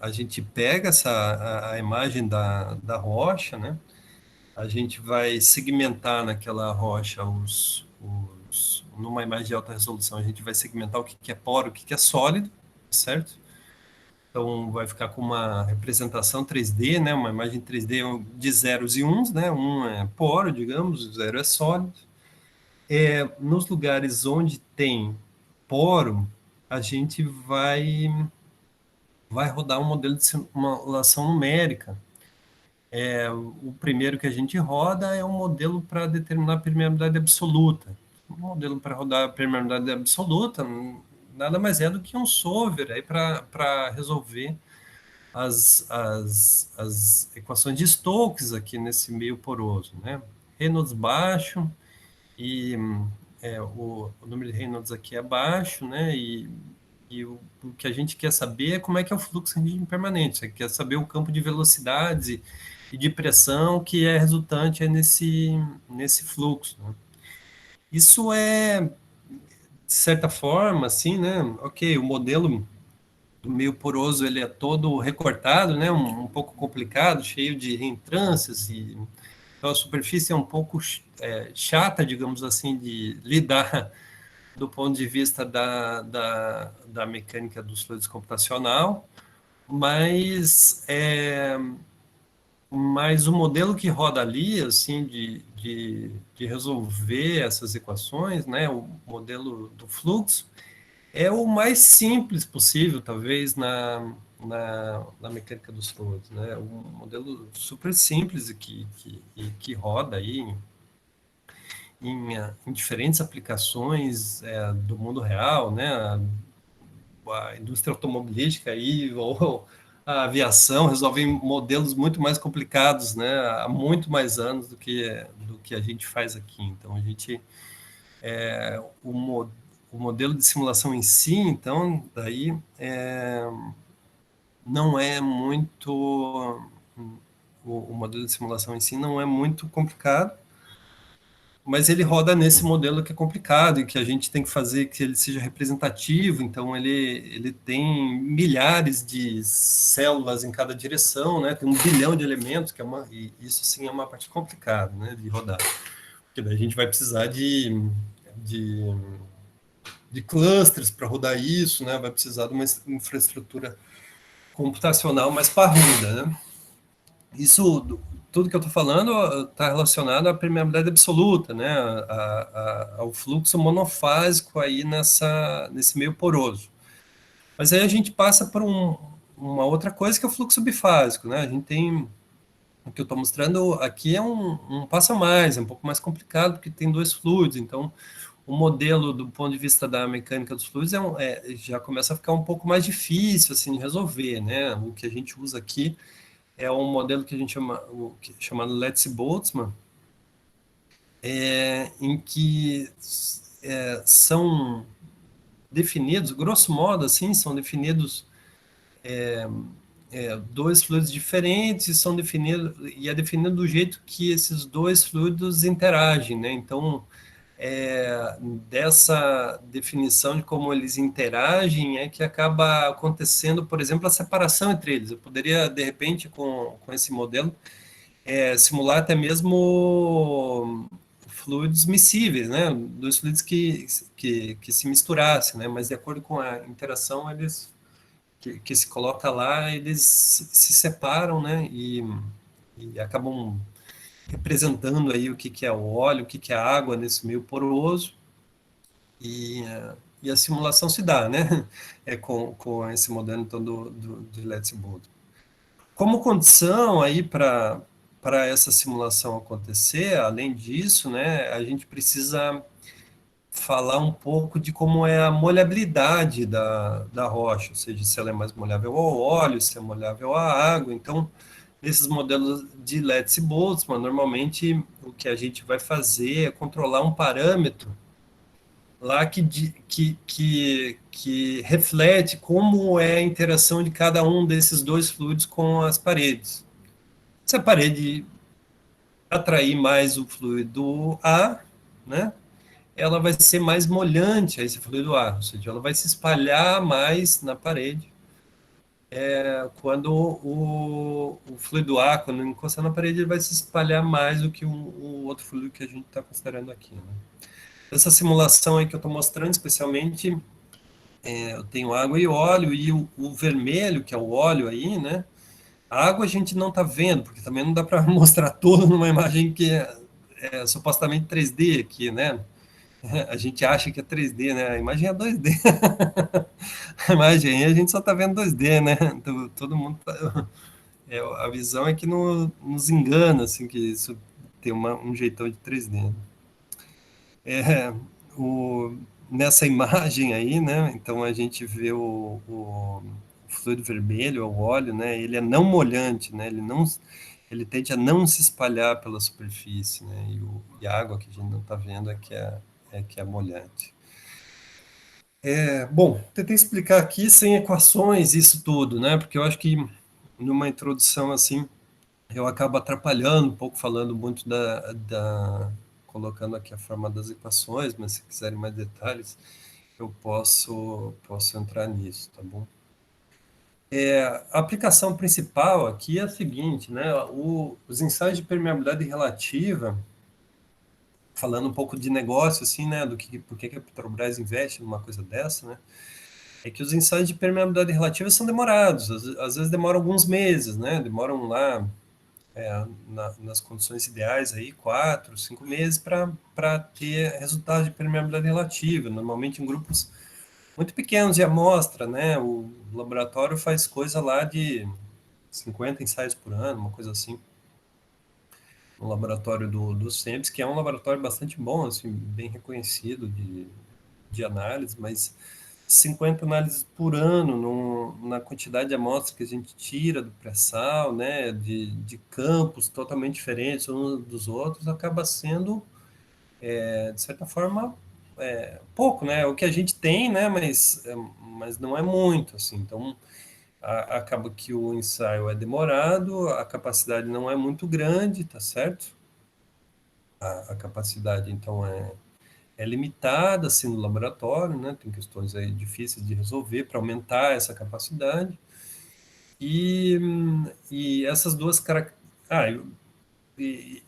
[SPEAKER 1] a gente pega a imagem da rocha, né? A gente vai segmentar naquela rocha numa imagem de alta resolução, a gente vai segmentar o que é poro, o que é sólido, certo? Então, vai ficar com uma representação 3D, né? Uma imagem 3D de zeros e uns, né? Um é poro, digamos, zero é sólido. Nos lugares onde tem poro, a gente vai rodar um modelo de simulação numérica. O primeiro que a gente roda é um modelo para determinar a permeabilidade absoluta. Um modelo para rodar a permeabilidade absoluta nada mais é do que um solver aí para resolver as equações de Stokes aqui nesse meio poroso, né? Reynolds baixo e o número de Reynolds aqui é baixo, né? E o que a gente quer saber é como é que é o fluxo em regime permanente. Você quer saber o campo de velocidades e de pressão que é resultante nesse fluxo, né? Isso de certa forma, assim, né? Ok, o modelo do meio poroso ele é todo recortado, né? Um pouco complicado, cheio de reentrâncias então a superfície é um pouco chata, digamos assim, de lidar do ponto de vista da mecânica dos fluidos computacional, mas o modelo que roda ali, assim, de resolver essas equações, né, o modelo do fluxo, é o mais simples possível, talvez, na mecânica dos fluidos, né, um modelo super simples que roda aí em diferentes aplicações do mundo real, né, a indústria automobilística aí, ou a aviação, resolvem modelos muito mais complicados, né, há muito mais anos do que a gente faz aqui. Então, a gente, o modelo de simulação em si, então, daí, não é muito, o modelo de simulação em si não é muito complicado, mas ele roda nesse modelo que é complicado e que a gente tem que fazer que ele seja representativo, então ele tem milhares de células em cada direção, né? Tem 1 bilhão de elementos, e isso sim é uma parte complicada, né, de rodar. Porque daí a gente vai precisar de, de clusters para rodar isso, né? Vai precisar de uma infraestrutura computacional mais parruda, né? Isso, tudo que eu estou falando está relacionado à permeabilidade absoluta, né, ao fluxo monofásico aí nesse meio poroso. Mas aí a gente passa por uma outra coisa que é o fluxo bifásico, né, a gente tem, o que eu estou mostrando aqui é um passo a mais, é um pouco mais complicado, porque tem 2 fluidos, então o modelo do ponto de vista da mecânica dos fluidos já começa a ficar um pouco mais difícil assim, de resolver, né, o que a gente usa aqui é um modelo que a gente chama chamado Letzi-Boltzmann, em que são definidos, grosso modo, assim, são definidos 2 fluidos diferentes, são definidos e é definido do jeito que esses 2 fluidos interagem, né? Então, dessa definição de como eles interagem é que acaba acontecendo, por exemplo, a separação entre eles. Eu poderia, de repente, com esse modelo, simular até mesmo fluidos miscíveis, né? 2 fluidos que se misturassem, né? Mas de acordo com a interação que se coloca lá, eles se separam, né? E acabam representando aí o que é o óleo, o que é a água nesse meio poroso, e a simulação se dá, né? Com esse modelo então, do Letzi-Boltzmann. Como condição aí para essa simulação acontecer, além disso, né, a gente precisa falar um pouco de como é a molhabilidade da rocha, ou seja, se ela é mais molhável ao óleo, se é molhável à água. Então, nesses modelos de Letzi-Boltzmann, normalmente o que a gente vai fazer é controlar um parâmetro lá que reflete como é a interação de cada um desses 2 fluidos com as paredes. Se a parede atrair mais o fluido A, né, ela vai ser mais molhante a esse fluido A, ou seja, ela vai se espalhar mais na parede. Quando o fluido A, quando encostar na parede, ele vai se espalhar mais do que o outro fluido que a gente está considerando aqui, né? Essa simulação aí que eu estou mostrando, especialmente, eu tenho água e óleo, e o vermelho, que é o óleo aí, né? A água a gente não está vendo, porque também não dá para mostrar tudo numa imagem que é supostamente 3D aqui, né? A gente acha que é 3D, né? A imagem é 2D. A imagem aí a gente só está vendo 2D, né? Então, todo mundo a visão é que nos engana, assim, que isso tem um jeitão de 3D. Né? É, o, nessa imagem aí, né? Então a gente vê o fluido vermelho, o óleo, né? Ele é não molhante, né? Ele tende a não se espalhar pela superfície, né? E a água que a gente não está vendo que é molhante. Bom, tentei explicar aqui sem equações isso tudo, né? Porque eu acho que numa introdução assim eu acabo atrapalhando um pouco, falando muito colocando aqui a forma das equações, mas se quiserem mais detalhes, eu posso entrar nisso, tá bom? A aplicação principal aqui é a seguinte, né? Os ensaios de permeabilidade relativa, falando um pouco de negócio, assim, né? Por que a Petrobras investe numa coisa dessa, né? É que os ensaios de permeabilidade relativa são demorados, às vezes demoram alguns meses, né? Demoram lá nas condições ideais aí 4, 5 meses para ter resultados de permeabilidade relativa, normalmente em grupos muito pequenos de amostra, né? O laboratório faz coisa lá de 50 ensaios por ano, uma coisa assim. No laboratório do CEMPS, que é um laboratório bastante bom, assim, bem reconhecido de análise, mas 50 análises por ano na quantidade de amostras que a gente tira do pré-sal, né, de campos totalmente diferentes uns dos outros, acaba sendo, de certa forma, pouco, né? O que a gente tem, né, mas não é muito, assim. Então, acaba que o ensaio é demorado, a capacidade não é muito grande, tá certo? A capacidade, então, é limitada, assim, no laboratório, né? Tem questões aí difíceis de resolver para aumentar essa capacidade. E, e essas duas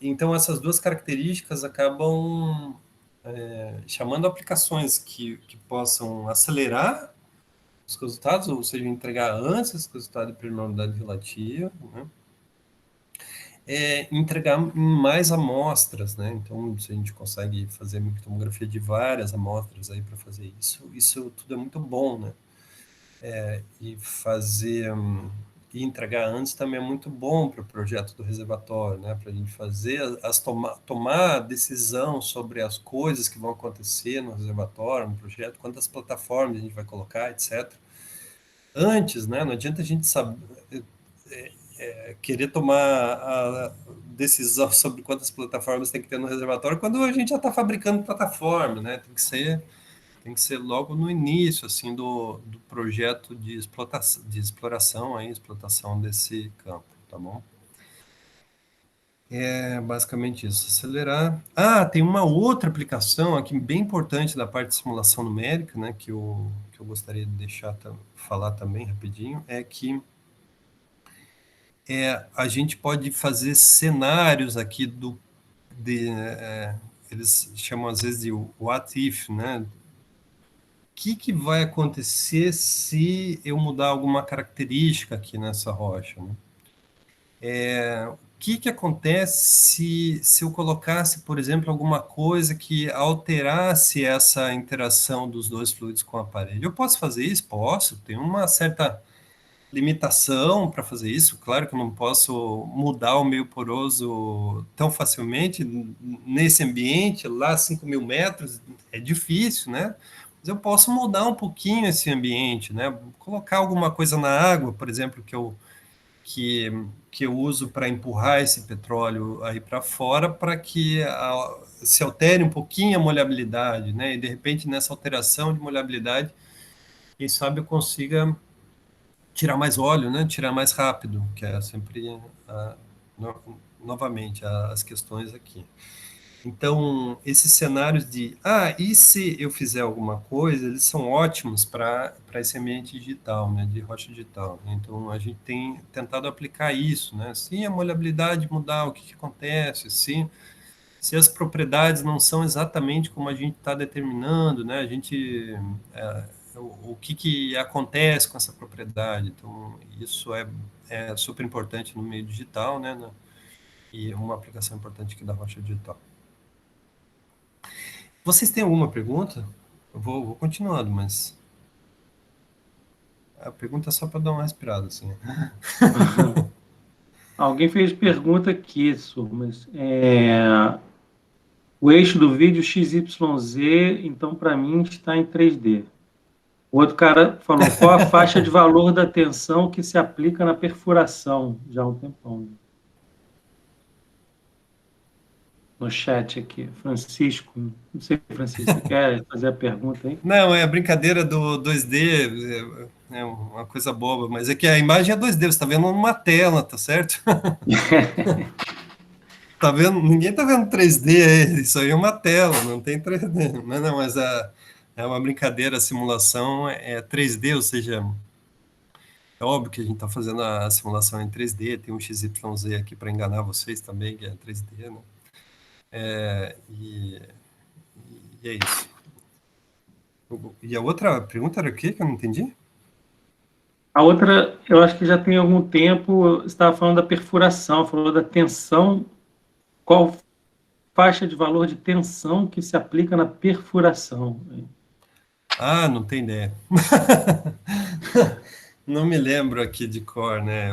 [SPEAKER 1] então essas duas características acabam chamando aplicações que possam acelerar os resultados, ou seja, entregar antes esse resultado de preliminaridade relativa, né? Entregar em mais amostras, né? Então, se a gente consegue fazer microtomografia de várias amostras aí para fazer isso tudo é muito bom, né? E e entregar antes também é muito bom para o projeto do reservatório, né? Para a gente fazer tomar a decisão sobre as coisas que vão acontecer no reservatório, no projeto, quantas plataformas a gente vai colocar, etc. Antes, né? Não adianta a gente saber querer tomar a decisão sobre quantas plataformas tem que ter no reservatório quando a gente já está fabricando plataforma, né? Tem que ser logo no início, assim, do projeto de exploração desse campo, tá bom? É basicamente isso, acelerar. Tem uma outra aplicação aqui bem importante da parte de simulação numérica, né, que eu gostaria de falar também rapidinho, é que a gente pode fazer cenários aqui eles chamam às vezes de what if, né? O que vai acontecer se eu mudar alguma característica aqui nessa rocha, né? O que acontece se eu colocasse, por exemplo, alguma coisa que alterasse essa interação dos dois fluidos com o aparelho? Eu posso fazer isso? Posso. Tem uma certa limitação para fazer isso. Claro que eu não posso mudar o meio poroso tão facilmente nesse ambiente, lá 5.000 metros, é difícil, né? Mas eu posso mudar um pouquinho esse ambiente, né? Colocar alguma coisa na água, por exemplo, que eu uso para empurrar esse petróleo aí para fora, para que se altere um pouquinho a molhabilidade, né? E de repente nessa alteração de molhabilidade, quem sabe eu consiga tirar mais óleo, né? Tirar mais rápido, que é sempre novamente as questões aqui. Então, esses cenários e se eu fizer alguma coisa, eles são ótimos para esse ambiente digital, né, de rocha digital. Então, a gente tem tentado aplicar isso, né? Se a molhabilidade mudar, o que acontece? Se as propriedades não são exatamente como a gente está determinando, né? O que acontece com essa propriedade? Então, isso é super importante no meio digital, né? E uma aplicação importante aqui da rocha digital. Vocês têm alguma pergunta? Eu vou continuando, mas a pergunta é só para dar uma respirada, assim.
[SPEAKER 2] Alguém fez pergunta aqui, mas o eixo do vídeo XYZ, então, para mim, está em 3D. O outro cara falou, qual a faixa de valor da tensão que se aplica na perfuração? Já há um tempão. No chat aqui. Francisco, não sei, Francisco, você quer fazer a pergunta aí?
[SPEAKER 1] Não, é a brincadeira do 2D, é uma coisa boba, mas é que a imagem é 2D, você está vendo numa tela, tá certo? Tá vendo? Ninguém tá vendo 3D, isso aí é uma tela, não tem 3D. Não, mas é uma brincadeira, a simulação é 3D, ou seja, é óbvio que a gente está fazendo a simulação em 3D, tem um XYZ aqui para enganar vocês também, que é 3D, né? E é isso. E a outra pergunta era o quê que eu não entendi?
[SPEAKER 2] A outra, eu acho que já tem algum tempo, você estava falando da perfuração, falou da tensão, qual faixa de valor de tensão que se aplica na perfuração?
[SPEAKER 1] Não tem ideia. Não me lembro aqui de cor, né?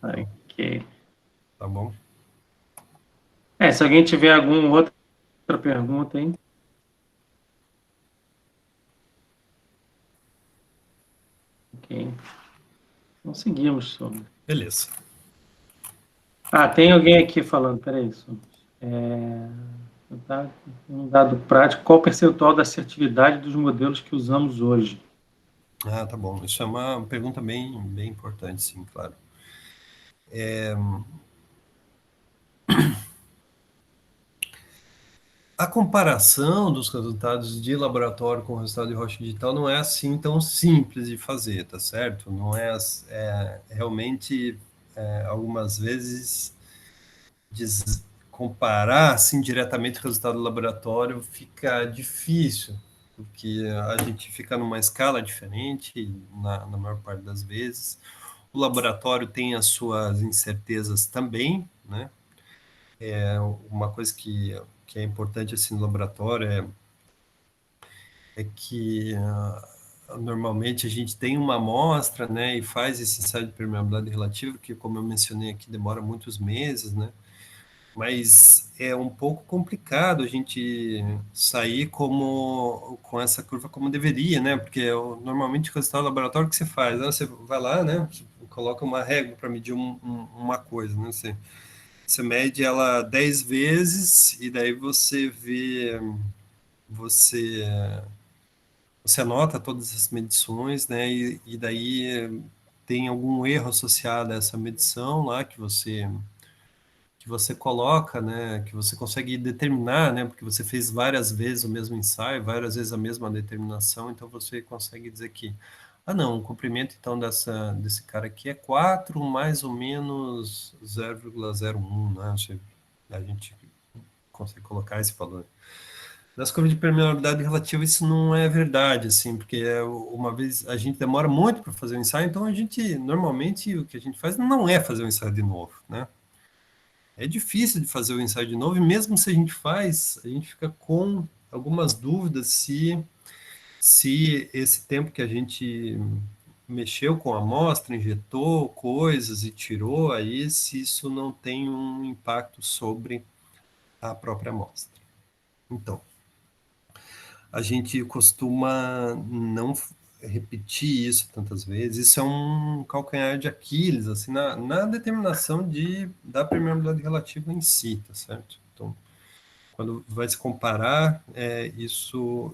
[SPEAKER 2] Ok.
[SPEAKER 1] Tá bom.
[SPEAKER 2] Se alguém tiver alguma outra pergunta, hein? Ok. Conseguimos, Sombra.
[SPEAKER 1] Beleza.
[SPEAKER 2] Tem alguém aqui falando, peraí, Sombra. Um dado prático, qual o percentual da assertividade dos modelos que usamos hoje?
[SPEAKER 1] Tá bom. Isso é uma pergunta bem importante, sim, claro. A comparação dos resultados de laboratório com o resultado de rocha digital não é assim tão simples de fazer, tá certo? Não é, realmente, algumas vezes, comparar assim diretamente o resultado do laboratório fica difícil, porque a gente fica numa escala diferente na maior parte das vezes. O laboratório tem as suas incertezas também, né? Uma coisa que é importante assim no laboratório é que normalmente a gente tem uma amostra, né, e faz esse ensaio de permeabilidade relativa, que, como eu mencionei aqui, demora muitos meses, né, mas é um pouco complicado a gente sair com essa curva como deveria, né, porque normalmente o resultado do laboratório que você faz, né, você vai lá, né, coloca uma régua para medir uma coisa, né, você mede ela 10 vezes e daí você você anota todas as medições, né, e daí tem algum erro associado a essa medição lá que você coloca, né, que você consegue determinar, né, porque você fez várias vezes o mesmo ensaio, várias vezes a mesma determinação, então você consegue dizer que, não, o comprimento então desse cara aqui é 4 mais ou menos 0,01, né, a gente consegue colocar esse valor. Das curvas de permeabilidade relativa, isso não é verdade, assim, porque uma vez a gente demora muito para fazer o ensaio, então normalmente, o que a gente faz não é fazer o ensaio de novo, né? É difícil de fazer o ensaio de novo, e mesmo se a gente faz, a gente fica com algumas dúvidas se esse tempo que a gente mexeu com a amostra, injetou coisas e tirou aí, se isso não tem um impacto sobre a própria amostra. Então, a gente costuma não repetir isso tantas vezes. Isso é um calcanhar de Aquiles, assim, na determinação da permeabilidade relativa em si, tá certo? Então, quando vai se comparar,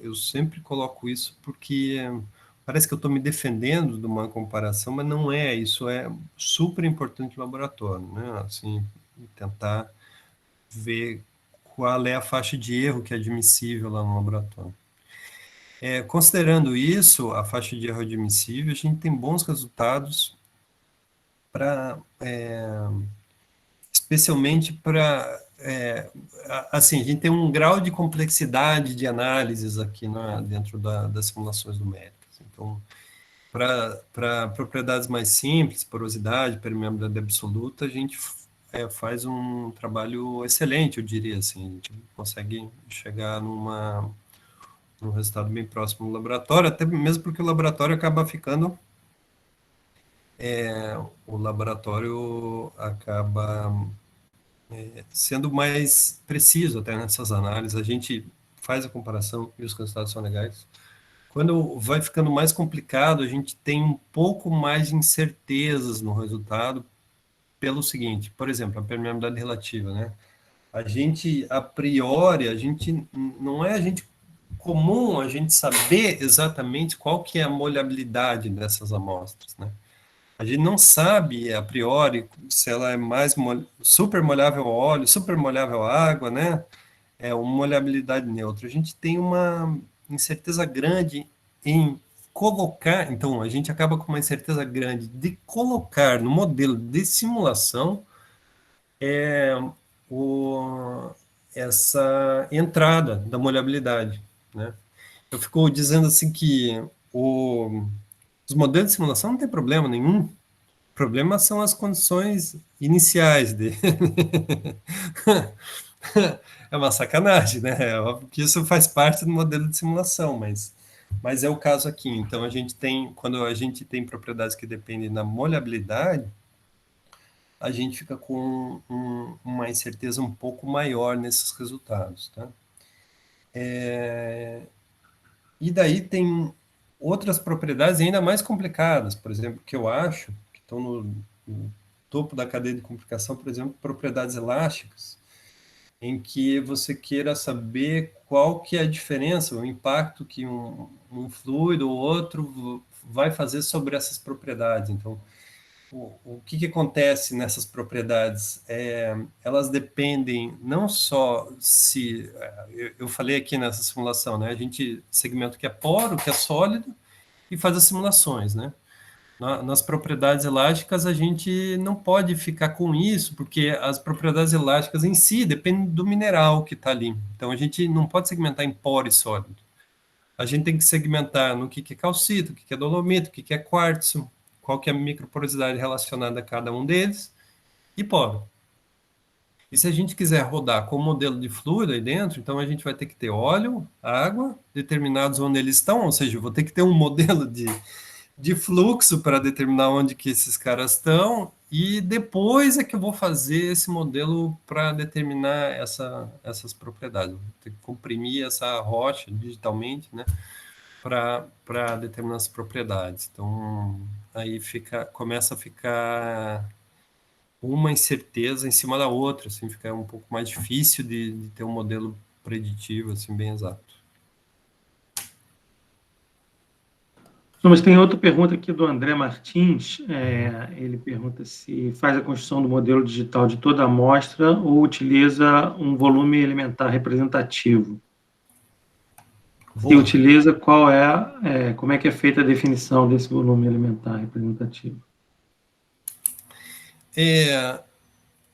[SPEAKER 1] eu sempre coloco isso porque parece que eu estou me defendendo de uma comparação, mas não é. Isso é super importante no laboratório, né? Assim, tentar ver qual é a faixa de erro que é admissível lá no laboratório. Considerando isso, a faixa de erro admissível, a gente tem bons resultados especialmente para, assim, a gente tem um grau de complexidade de análises aqui dentro das simulações numéricas. Então, para propriedades mais simples, porosidade, permeabilidade absoluta, a gente faz um trabalho excelente, eu diria assim, a gente consegue chegar num resultado bem próximo do laboratório, até mesmo porque o laboratório acaba sendo mais preciso até nessas análises, a gente faz a comparação e os resultados são legais. Quando vai ficando mais complicado, a gente tem um pouco mais de incertezas no resultado, pelo seguinte, por exemplo, a permeabilidade relativa, né? A gente, a priori, não é a gente comum a gente saber exatamente qual que é a molhabilidade dessas amostras, né? A gente não sabe, a priori, se ela é mais super molhável ao óleo, super molhável à água, né? É uma molhabilidade neutra. A gente tem uma incerteza grande em colocar, então, a gente acaba com uma incerteza grande de colocar no modelo de simulação o, essa entrada da molhabilidade, né? Eu fico dizendo assim que os modelos de simulação não tem problema nenhum. O problema são as condições iniciais dele. É uma sacanagem, né? É óbvio que isso faz parte do modelo de simulação, mas é o caso aqui. Então, quando a gente tem propriedades que dependem da molhabilidade, a gente fica com uma incerteza um pouco maior nesses resultados, tá? E daí tem outras propriedades ainda mais complicadas, por exemplo, que eu acho que estão no topo da cadeia de complicação, por exemplo, propriedades elásticas, em que você queira saber qual que é a diferença, o impacto que um fluido ou outro vai fazer sobre essas propriedades. Então, o que acontece nessas propriedades? Elas dependem não só se... Eu falei aqui nessa simulação, né? A gente segmenta o que é poro, o que é sólido, e faz as simulações, né? Nas propriedades elásticas, a gente não pode ficar com isso, porque as propriedades elásticas em si dependem do mineral que está ali. Então, a gente não pode segmentar em poro e sólido. A gente tem que segmentar no que é calcito, o que é dolomito, o que é quartzo, qual que é a microporosidade relacionada a cada um deles, e poro. E se a gente quiser rodar com o modelo de fluido aí dentro, então a gente vai ter que ter óleo, água, determinados onde eles estão, ou seja, eu vou ter que ter um modelo de fluxo para determinar onde que esses caras estão, e depois é que eu vou fazer esse modelo para determinar essas propriedades. Vou ter que comprimir essa rocha digitalmente, né, para determinar as propriedades. Então, aí começa a ficar uma incerteza em cima da outra, assim, fica um pouco mais difícil de ter um modelo preditivo, assim, bem exato.
[SPEAKER 2] Não, mas tem outra pergunta aqui do André Martins. Ele pergunta se faz a construção do modelo digital de toda a amostra ou utiliza um volume elementar representativo. Se utiliza, como é que é feita a definição desse volume elementar representativo?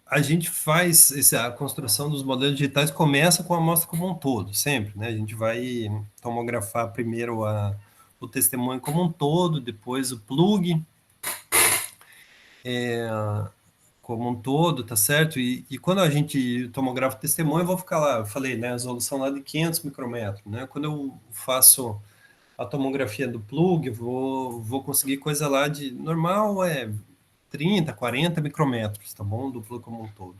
[SPEAKER 1] A gente faz a construção dos modelos digitais, começa com a amostra como um todo, sempre, né? A gente vai tomografar primeiro o testemunho como um todo, depois o plug como um todo, tá certo? E quando a gente tomografa o testemunho, eu vou ficar lá, eu falei, né, a resolução lá de 500 micrômetros, né? Quando eu faço a tomografia do plug, vou conseguir coisa lá de normal, 30, 40 micrômetros, tá bom? Do plug como um todo.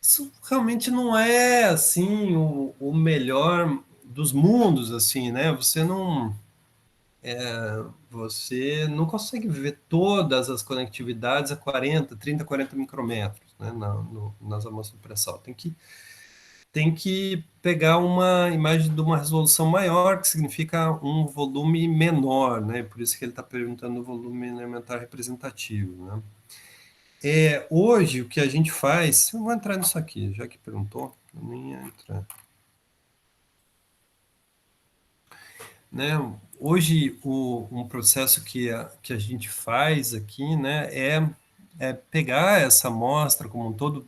[SPEAKER 1] Isso realmente não é, assim, o melhor dos mundos, assim, né? Você não consegue ver todas as conectividades a 40, 30, 40 micrômetros, né, nas amostras de pré-sal. Tem que pegar uma imagem de uma resolução maior, que significa um volume menor, né? Por isso que ele está perguntando o volume elementar representativo, né? Hoje, o que a gente faz... Eu vou entrar nisso aqui, já que perguntou, eu nem ia entrar. Né? Hoje, um processo que a gente faz aqui, né, é pegar essa amostra como um todo,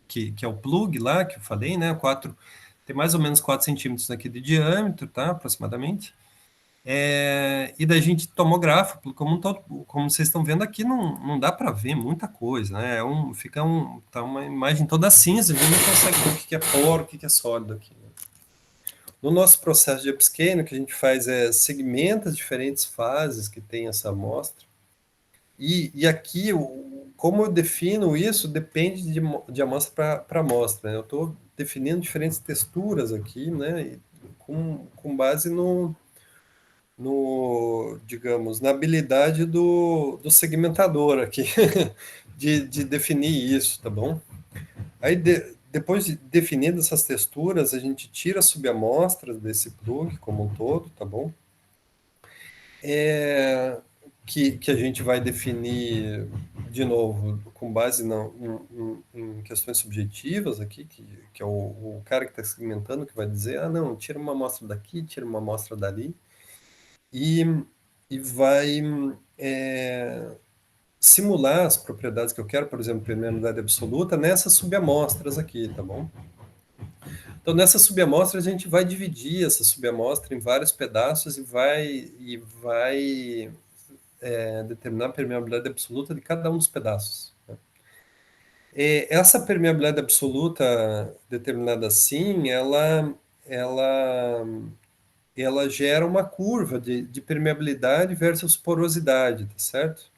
[SPEAKER 1] que é o plug lá, que eu falei, né, tem mais ou menos 4 centímetros aqui de diâmetro, tá, aproximadamente, e daí a gente tomografa, como um todo, como vocês estão vendo aqui, não dá para ver muita coisa, né, tá uma imagem toda cinza, a gente não consegue ver o que é poro, o que é sólido aqui. No nosso processo de upscaling, o que a gente faz segmenta as diferentes fases que tem essa amostra, e aqui, como eu defino isso, depende de amostra para amostra, né? Eu estou definindo diferentes texturas aqui, né, com base digamos, na habilidade do segmentador aqui, de definir isso, tá bom? Aí, depois de definidas essas texturas, a gente tira as subamostras desse plug como um todo, tá bom? Que a gente vai definir, de novo, com base em questões subjetivas aqui, que é o cara que está segmentando, que vai dizer, não, tira uma amostra daqui, tira uma amostra dali, e vai simular as propriedades que eu quero, por exemplo, permeabilidade absoluta, nessas subamostras aqui, tá bom? Então, nessa subamostra, a gente vai dividir essa subamostra em vários pedaços e vai determinar a permeabilidade absoluta de cada um dos pedaços, né? Essa permeabilidade absoluta determinada assim, ela gera uma curva de permeabilidade versus porosidade, tá certo?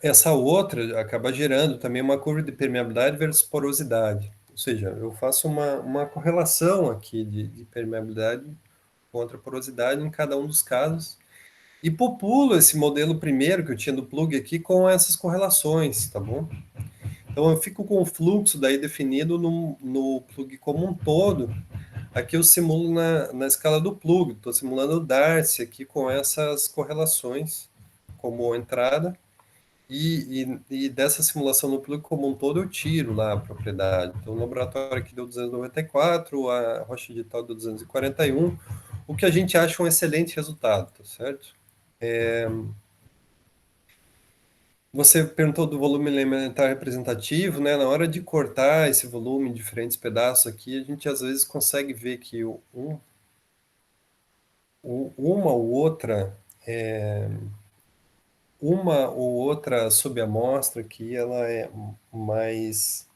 [SPEAKER 1] Essa outra acaba gerando também uma curva de permeabilidade versus porosidade. Ou seja, eu faço uma correlação aqui de permeabilidade contra porosidade em cada um dos casos e populo esse modelo primeiro que eu tinha do plug aqui com essas correlações, tá bom? Então eu fico com o fluxo daí definido no plug como um todo. Aqui eu simulo na escala do plug, estou simulando o Darcy aqui com essas correlações como entrada. E dessa simulação no plug como um todo eu tiro lá a propriedade. Então o laboratório aqui deu 294, a rocha digital deu 241, o que a gente acha um excelente resultado, tá certo? Você perguntou do volume elementar representativo, né? Na hora de cortar esse volume em diferentes pedaços aqui, a gente às vezes consegue ver que uma ou outra subamostra aqui ela é mais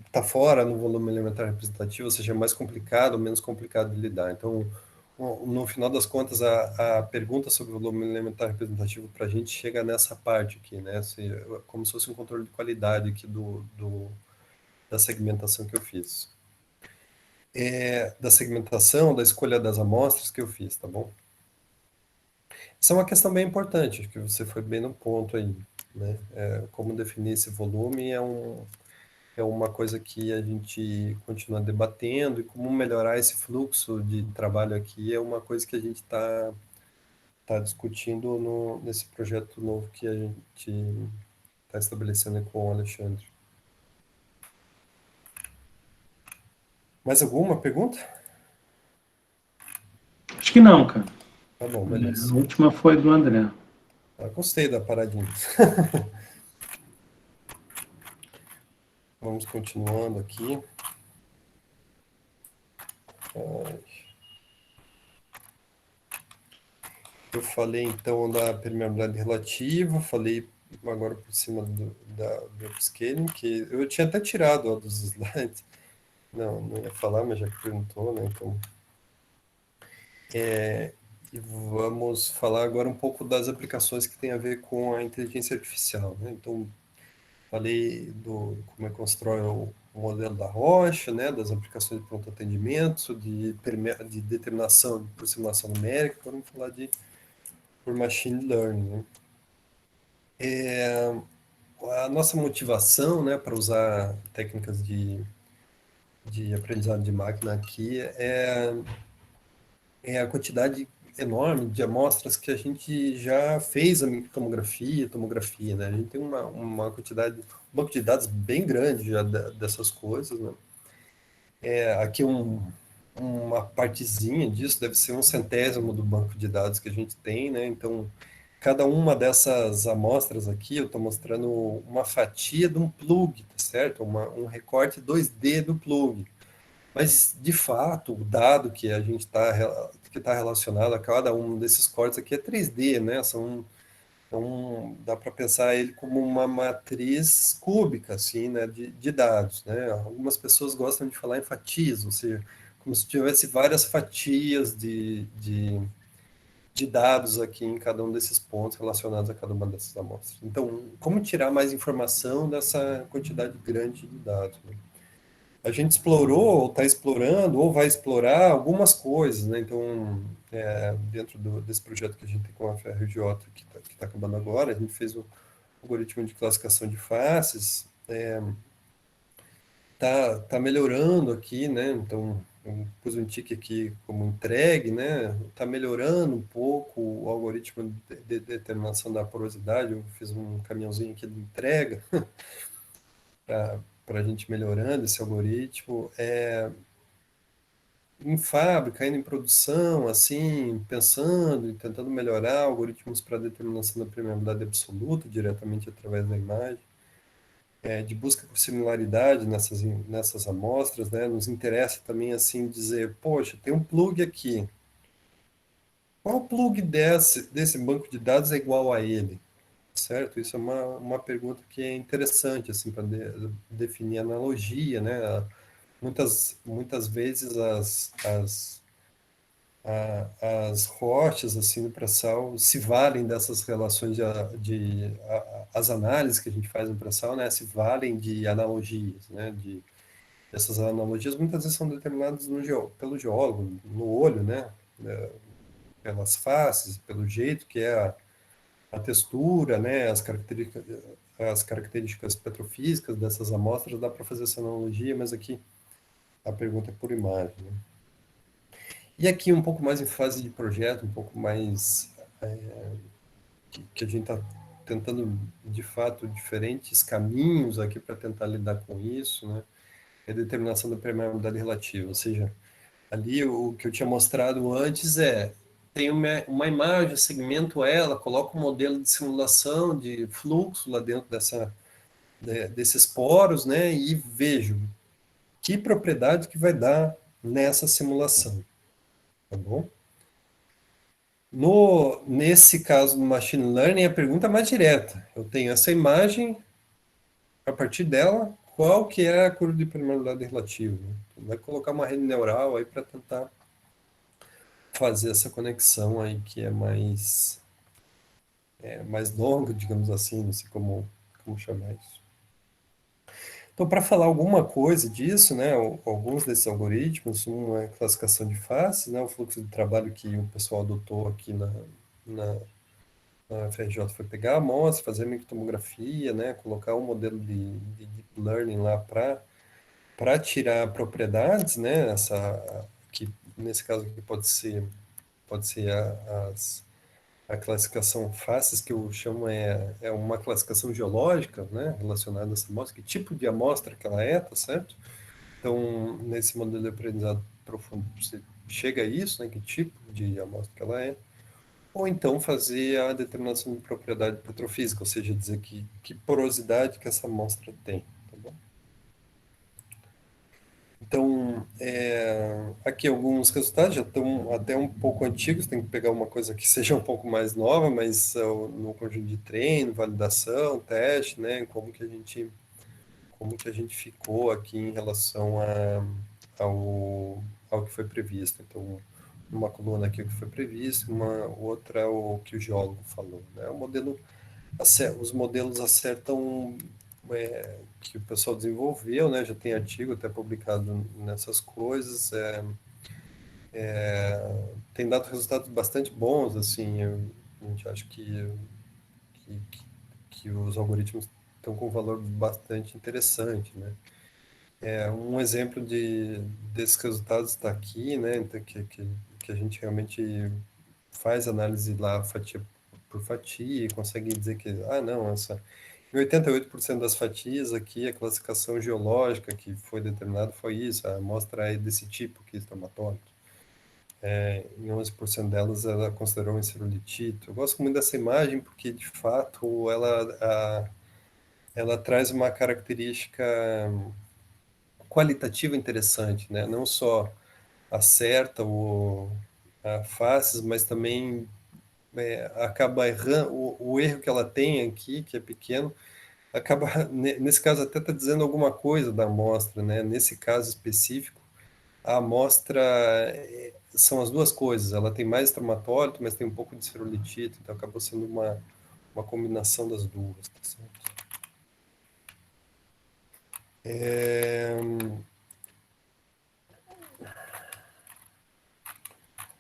[SPEAKER 1] está fora no volume elementar representativo, ou seja, é mais complicado ou menos complicado de lidar. Então, no final das contas, a pergunta sobre o volume elementar representativo para a gente chega nessa parte aqui, né? Como se fosse um controle de qualidade aqui da segmentação que eu fiz. Da segmentação, da escolha das amostras que eu fiz, tá bom? Essa é uma questão bem importante, acho que você foi bem no ponto aí, né? Como definir esse volume é uma coisa que a gente continua debatendo, e como melhorar esse fluxo de trabalho aqui é uma coisa que a gente está discutindo nesse projeto novo que a gente está estabelecendo com o Alexandre. Mais alguma pergunta?
[SPEAKER 2] Acho que não, cara.
[SPEAKER 1] Tá bom, beleza.
[SPEAKER 2] A última foi do André.
[SPEAKER 1] Gostei da paradinha. Vamos continuando aqui. Eu falei então da permeabilidade relativa, falei agora por cima do upscaling, que eu tinha até tirado dos slides. Não ia falar, mas já que perguntou, né? Então, e vamos falar agora um pouco das aplicações que tem a ver com a inteligência artificial, né? Então, falei do como é que constrói o modelo da rocha, né? Das aplicações de pronto atendimento, de determinação por simulação numérica. Agora vamos falar por machine learning, né? A nossa motivação, né, para usar técnicas de aprendizado de máquina aqui é a quantidade enorme de amostras que a gente já fez a tomografia, né? A gente tem uma quantidade, um banco de dados bem grande já dessas coisas, né? Aqui uma partezinha disso deve ser 1/100º do banco de dados que a gente tem, né? Então, cada uma dessas amostras aqui, eu estou mostrando uma fatia de um plug, tá certo? Um recorte 2D do plug. Mas, de fato, o dado que a gente que está relacionado a cada um desses cortes aqui é 3D, né? Então, dá para pensar ele como uma matriz cúbica, assim, né, de dados, né? Algumas pessoas gostam de falar em fatias, ou seja, como se tivesse várias fatias de dados aqui em cada um desses pontos relacionados a cada uma dessas amostras. Então, como tirar mais informação dessa quantidade grande de dados, né? A gente explorou, ou está explorando, ou vai explorar algumas coisas, né? Então, dentro desse projeto que a gente tem com a FRJ, que está acabando agora, a gente fez o algoritmo de classificação de faces, tá melhorando aqui, né? Então, eu pus um tique aqui como entregue, né? Está melhorando um pouco o algoritmo de determinação da porosidade. Eu fiz um caminhãozinho aqui de entrega para a gente melhorando esse algoritmo. Em fábrica, ainda em produção, assim, pensando e tentando melhorar algoritmos para determinação da permeabilidade absoluta diretamente através da imagem. De busca por similaridade nessas amostras, né? Nos interessa também, assim, dizer, poxa, tem um plug aqui. Qual plug desse banco de dados é igual a ele? Certo? Isso é uma pergunta que é interessante, assim, para definir analogia, né? Muitas vezes as rochas assim no pré-sal se valem dessas relações as análises que a gente faz no pré-sal, né, se valem de analogias, né, Essas analogias muitas vezes são determinadas pelo geólogo, no olho, né? Pelas faces, pelo jeito que é a textura, né? As características petrofísicas dessas amostras, dá para fazer essa analogia, mas aqui a pergunta é por imagem, né? E aqui um pouco mais em fase de projeto, um pouco mais que a gente está tentando, de fato, diferentes caminhos aqui para tentar lidar com isso, né? É a determinação da permeabilidade relativa, ou seja, ali o que eu tinha mostrado antes tem uma imagem, eu segmento ela, coloco um modelo de simulação de fluxo lá dentro desses poros, né, e vejo que propriedade que vai dar nessa simulação, tá bom? Nesse caso do machine learning, a pergunta é mais direta. Eu tenho essa imagem, a partir dela, qual que é a curva de permeabilidade relativa? Então, vai colocar uma rede neural aí para tentar fazer essa conexão aí que é mais longa, digamos assim, não sei como chamar isso. Então, para falar alguma coisa disso, né, alguns desses algoritmos, uma é a classificação de faces, né, o fluxo de trabalho que o pessoal adotou aqui na FRJ foi pegar a amostra, fazer microtomografia, né, colocar um modelo de deep learning lá para tirar propriedades, né, que nesse caso aqui pode ser a classificação faces, que eu chamo é uma classificação geológica, né, relacionada a essa amostra, que tipo de amostra que ela é, tá certo? Então, nesse modelo de aprendizado profundo, você chega a isso, né, que tipo de amostra que ela é, ou então fazer a determinação de propriedade petrofísica, ou seja, dizer que porosidade que essa amostra tem, tá bom? Então, aqui alguns resultados já estão até um pouco antigos, tem que pegar uma coisa que seja um pouco mais nova, mas no conjunto de treino, validação, teste, né, como que a gente ficou aqui em relação ao que foi previsto. Então, uma coluna aqui o que foi previsto, uma outra o que o geólogo falou, né? Os modelos acertam que o pessoal desenvolveu, né? Já tem artigo até publicado nessas coisas, tem dado resultados bastante bons, assim, a gente acha que, que os algoritmos estão com um valor bastante interessante, né? Um exemplo desses resultados está aqui, né? Então, que a gente realmente faz análise lá fatia por fatia e consegue dizer que, não, em 88% das fatias aqui, a classificação geológica que foi determinada foi isso, a amostra é desse tipo, que é estramatólico. Em 11% delas, ela considerou um esterolitito. Eu gosto muito dessa imagem porque, de fato, ela traz uma característica qualitativa interessante, né? Não só acerta a faces, mas também acaba errando, o erro que ela tem aqui, que é pequeno, acaba, nesse caso, até está dizendo alguma coisa da amostra, né? Nesse caso específico, a amostra são as duas coisas, ela tem mais estromatólito, mas tem um pouco de esferolitito, então acabou sendo uma combinação das duas, tá certo?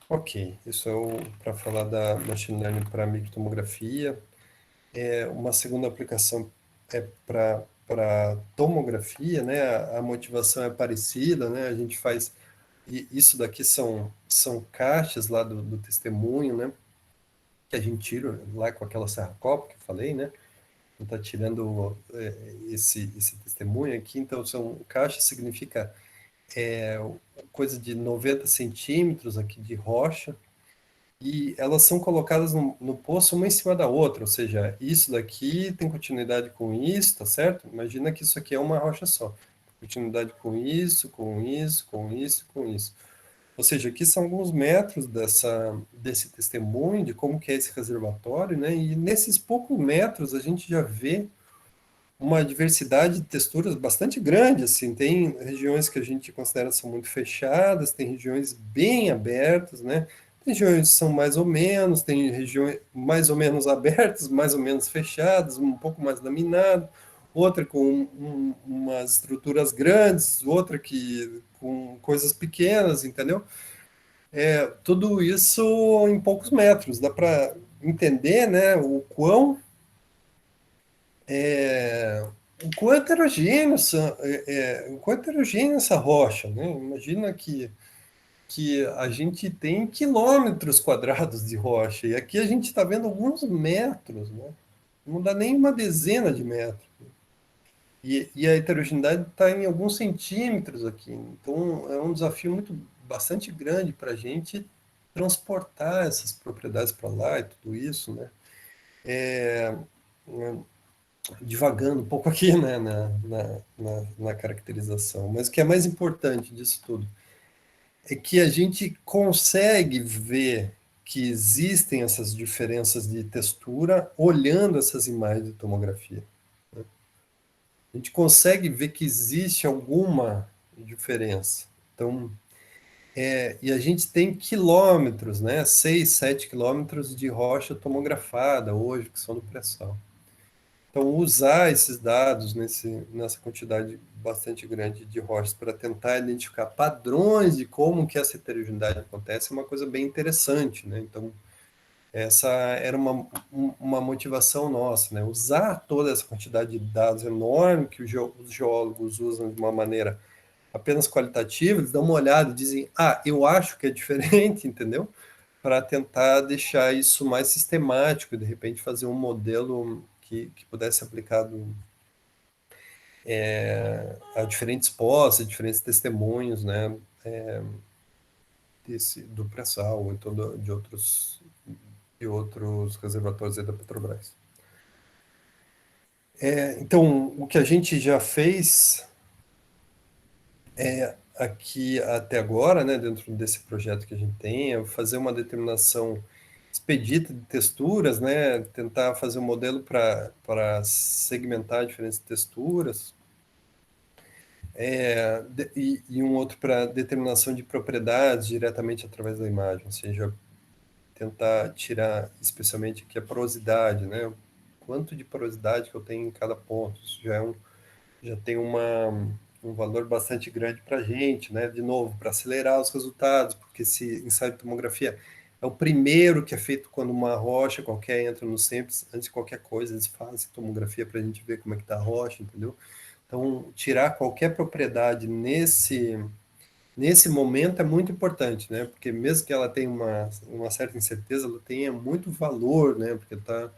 [SPEAKER 1] Ok, isso é para falar da machine learning para microtomografia. Uma segunda aplicação é para tomografia, né? A motivação é parecida, né? A gente faz isso daqui são caixas lá do testemunho, né? Que a gente tira lá com aquela serra-copo que eu falei, né? Está tirando esse testemunho aqui, então são caixas significa coisa de 90 centímetros aqui de rocha, e elas são colocadas no poço uma em cima da outra, ou seja, isso daqui tem continuidade com isso, tá certo? Imagina que isso aqui é uma rocha só. Continuidade com isso, com isso, com isso, com isso. Ou seja, aqui são alguns metros desse testemunho, de como que é esse reservatório, né? E nesses poucos metros a gente já vê uma diversidade de texturas bastante grande, assim, tem regiões que a gente considera são muito fechadas, tem regiões bem abertas, né? Tem regiões que são mais ou menos, tem regiões mais ou menos abertas, mais ou menos fechadas, um pouco mais laminado, outra com umas estruturas grandes, outra que com coisas pequenas, entendeu? Tudo isso em poucos metros. Dá para entender, né, o quão heterogêneo o quão heterogênea essa rocha, né? Imagina que a gente tem quilômetros quadrados de rocha, e aqui a gente está vendo alguns metros, né? Não dá nem uma dezena de metros. E a heterogeneidade está em alguns centímetros aqui. Então, é um desafio bastante grande para a gente transportar essas propriedades para lá e tudo isso, né? É, Divagando um pouco aqui, né, na caracterização. Mas o que é mais importante disso tudo é que a gente consegue ver que existem essas diferenças de textura olhando essas imagens de tomografia. A gente consegue ver que existe alguma diferença. Então, e a gente tem quilômetros, né? 6, 7 quilômetros de rocha tomografada hoje, que são do pré-sal. Então, usar esses dados nessa quantidade bastante grande de rochas para tentar identificar padrões de como que essa heterogeneidade acontece é uma coisa bem interessante, né? Então, essa era uma motivação nossa, né? Usar toda essa quantidade de dados enorme que os geólogos usam de uma maneira apenas qualitativa, eles dão uma olhada e dizem, eu acho que é diferente, entendeu? Para tentar deixar isso mais sistemático, de repente fazer um modelo que pudesse ser aplicado a diferentes postos, a diferentes testemunhos, né? Do pré-sal, ou então de outros reservatórios aí da Petrobras. Então, o que a gente já fez aqui até agora, né, dentro desse projeto que a gente tem, é fazer uma determinação expedita de texturas, né, tentar fazer um modelo para segmentar diferentes texturas, e um outro para determinação de propriedades diretamente através da imagem, ou seja, tentar tirar especialmente aqui a porosidade, né, o quanto de porosidade que eu tenho em cada ponto. Isso já tem um valor bastante grande para a gente, né? De novo, para acelerar os resultados, porque esse ensaio de tomografia é o primeiro que é feito quando uma rocha qualquer entra no SEMPS, antes de qualquer coisa, eles fazem tomografia para a gente ver como é que está a rocha, entendeu? Então, tirar qualquer propriedade nesse momento é muito importante, né? Porque mesmo que ela tenha uma certa incerteza, ela tenha muito valor, né? Porque está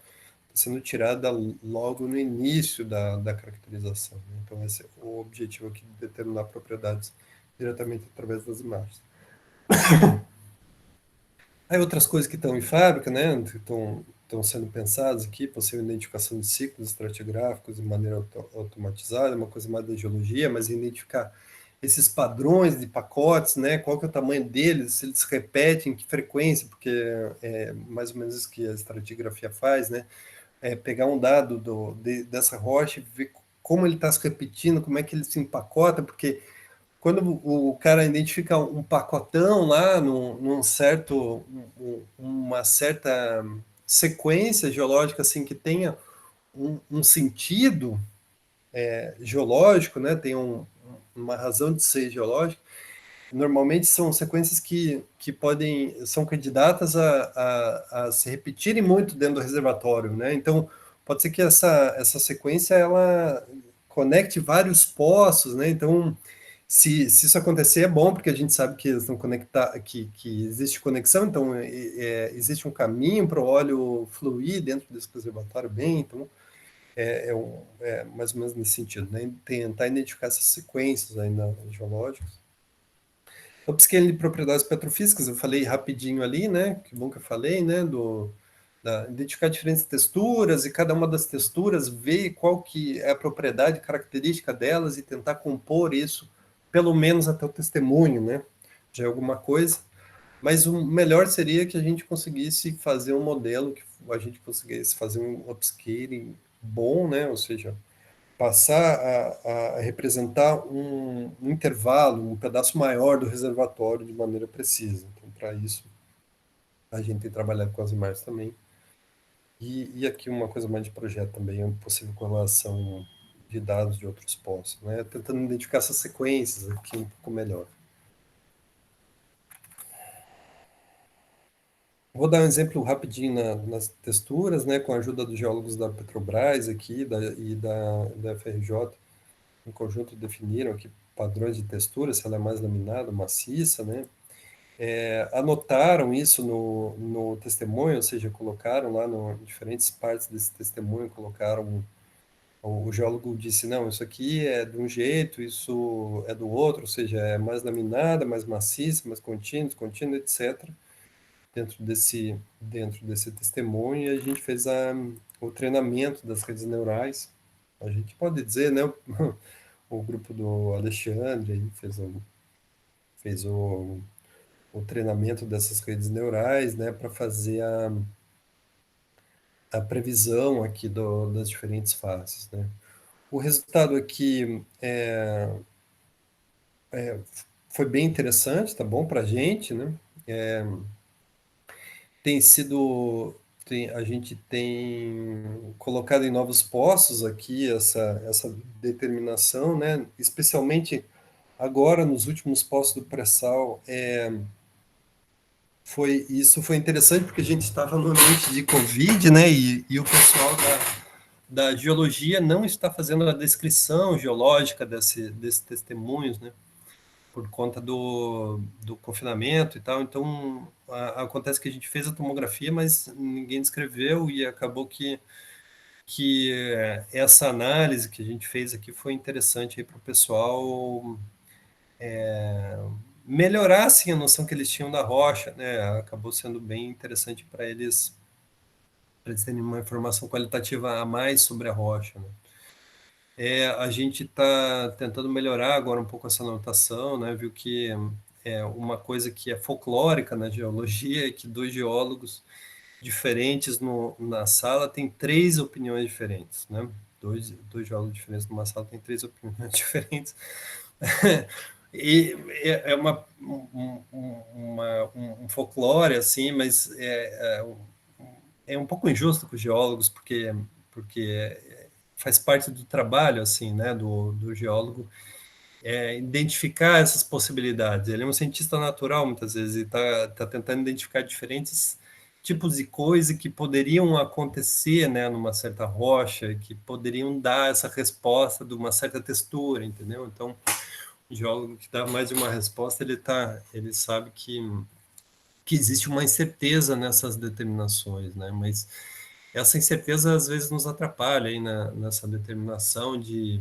[SPEAKER 1] sendo tirada logo no início da caracterização, né? Então, esse é o objetivo aqui, de determinar propriedades diretamente através das imagens. Aí outras coisas que estão em fábrica, né, que estão sendo pensadas aqui, possível identificação de ciclos estratigráficos de maneira automatizada, uma coisa mais da geologia, mas identificar esses padrões de pacotes, né, qual que é o tamanho deles, se eles se repetem, em que frequência, porque é mais ou menos isso que a estratigrafia faz, né, pegar um dado dessa rocha e ver como ele está se repetindo, como é que ele se empacota, porque quando o cara identifica um pacotão lá, uma certa sequência geológica assim que tenha um sentido geológico, né? Tem uma razão de ser geológica. Normalmente são sequências que são candidatas a se repetirem muito dentro do reservatório, né? Então, pode ser que essa sequência, ela conecte vários poços, né? Então, se isso acontecer, é bom, porque a gente sabe que eles estão conectados, que existe conexão, então existe um caminho para o óleo fluir dentro desse reservatório bem, então é mais ou menos nesse sentido, né? Tentar identificar essas sequências ainda geológicas. Upscaling de propriedades petrofísicas, eu falei rapidinho ali, né? Que bom que eu falei, né? Identificar diferentes texturas e cada uma das texturas ver qual que é a propriedade característica delas e tentar compor isso, pelo menos até o testemunho, né? Já é alguma coisa. Mas o melhor seria que a gente conseguisse fazer um modelo, que a gente conseguisse fazer um upscaling bom, né? Ou seja, passar a representar um intervalo, um pedaço maior do reservatório de maneira precisa. Então, para isso, a gente tem trabalhado com as imagens também. E aqui uma coisa mais de projeto também, é possível correlação de dados de outros poços, né? Tentando identificar essas sequências aqui um pouco melhor. Vou dar um exemplo rapidinho nas texturas, né, com a ajuda dos geólogos da Petrobras aqui e da FRJ, em conjunto definiram aqui padrões de textura, se ela é mais laminada, maciça, né? Anotaram isso no testemunho, ou seja, colocaram lá em diferentes partes desse testemunho, colocaram, o geólogo disse, não, isso aqui é de um jeito, isso é do outro, ou seja, é mais laminada, mais maciça, mais contínua, etc. Dentro desse testemunho, e a gente fez o treinamento das redes neurais. A gente pode dizer, né, o grupo do Alexandre aí fez o treinamento dessas redes neurais, né, para fazer a previsão aqui das diferentes fases, né. O resultado aqui foi bem interessante, tá bom para a gente, né. Tem sido, a gente tem colocado em novos postos aqui essa determinação, né, especialmente agora nos últimos postos do pré-sal, isso foi interessante porque a gente estava no ambiente de Covid, né, e o pessoal da geologia não está fazendo a descrição geológica desses testemunhos, né, por conta do confinamento e tal. Então, acontece que a gente fez a tomografia, mas ninguém descreveu e acabou que essa análise que a gente fez aqui foi interessante para o pessoal melhorar assim, a noção que eles tinham da rocha, né? Acabou sendo bem interessante para eles terem uma informação qualitativa a mais sobre a rocha, né? A gente está tentando melhorar agora um pouco essa anotação, né? Viu que uma coisa que é folclórica na geologia é que dois geólogos diferentes na sala têm três opiniões diferentes, né? Dois geólogos diferentes numa sala têm três opiniões diferentes. E é um folclore, assim, mas é um pouco injusto com os geólogos, porque faz parte do trabalho, assim, né, do geólogo, identificar essas possibilidades. Ele é um cientista natural, muitas vezes, e está tentando identificar diferentes tipos de coisa que poderiam acontecer, né, numa certa rocha, que poderiam dar essa resposta de uma certa textura, entendeu? Então, o geólogo que dá mais de uma resposta, ele sabe que existe uma incerteza nessas determinações, né? Mas essa incerteza às vezes nos atrapalha aí nessa determinação de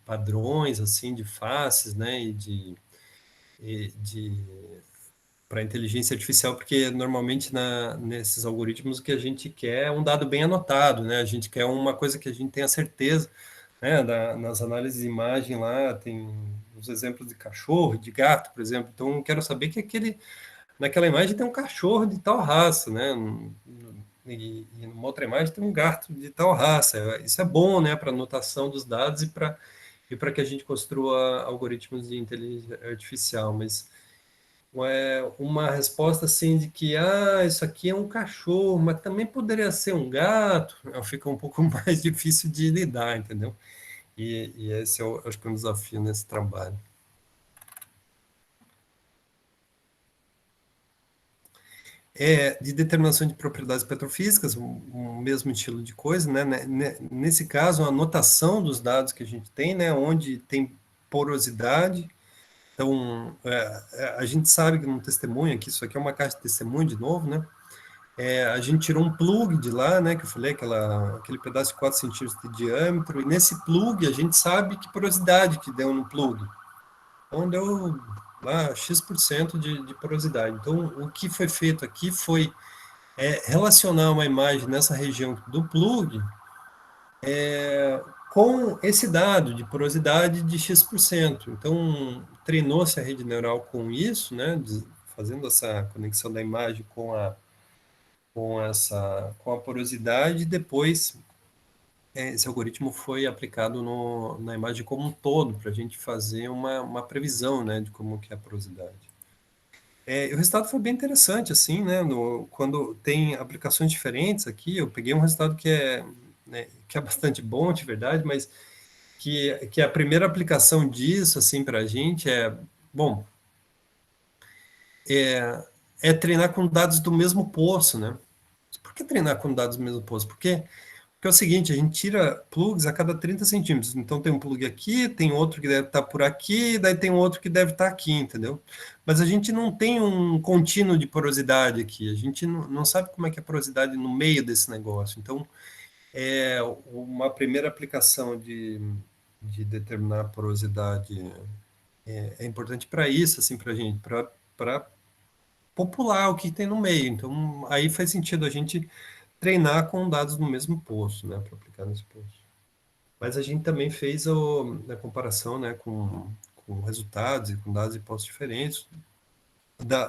[SPEAKER 1] padrões, assim, de faces, né? E para a inteligência artificial, porque normalmente nesses algoritmos o que a gente quer é um dado bem anotado, né? A gente quer uma coisa que a gente tenha certeza, né? Nas análises de imagem lá tem os exemplos de cachorro, de gato, por exemplo. Então, eu quero saber que naquela imagem tem um cachorro de tal raça, né? E numa outra imagem tem um gato de tal raça. Isso é bom, né, para anotação dos dados e para que a gente construa algoritmos de inteligência artificial, mas uma resposta assim de que isso aqui é um cachorro, mas também poderia ser um gato, fica um pouco mais difícil de lidar, entendeu? E esse acho que é um desafio nesse trabalho. De determinação de propriedades petrofísicas, um mesmo estilo de coisa, né? Nesse caso, a anotação dos dados que a gente tem, né? Onde tem porosidade. Então, a gente sabe que no testemunho, que isso aqui é uma caixa de testemunho de novo, né? A gente tirou um plug de lá, né? Que eu falei, aquele pedaço de 4 centímetros de diâmetro, e nesse plug a gente sabe que porosidade que deu no plug. Então, deu lá X% de porosidade. Então, o que foi feito aqui foi relacionar uma imagem nessa região do plug com esse dado de porosidade de X%. Então, treinou-se a rede neural com isso, né, fazendo essa conexão da imagem com a porosidade, e depois esse algoritmo foi aplicado na imagem como um todo, para a gente fazer uma previsão, né, de como que é a porosidade. O resultado foi bem interessante, assim, né? Quando tem aplicações diferentes aqui, eu peguei um resultado que né, que é bastante bom, de verdade, mas que a primeira aplicação disso, assim, para a gente bom, é treinar com dados do mesmo poço, né? Por que treinar com dados do mesmo poço? Porque é o seguinte, a gente tira plugs a cada 30 centímetros. Então tem um plug aqui, tem outro que deve estar por aqui, daí tem outro que deve estar aqui, entendeu? Mas a gente não tem um contínuo de porosidade aqui. A gente não sabe como é que é a porosidade no meio desse negócio. Então, uma primeira aplicação de determinar a porosidade é importante para isso, assim, para a gente, para popular o que tem no meio. Então, aí faz sentido a gente treinar com dados no mesmo poço, né, para aplicar nesse poço. Mas a gente também fez a comparação, né, com resultados e com dados de postos diferentes,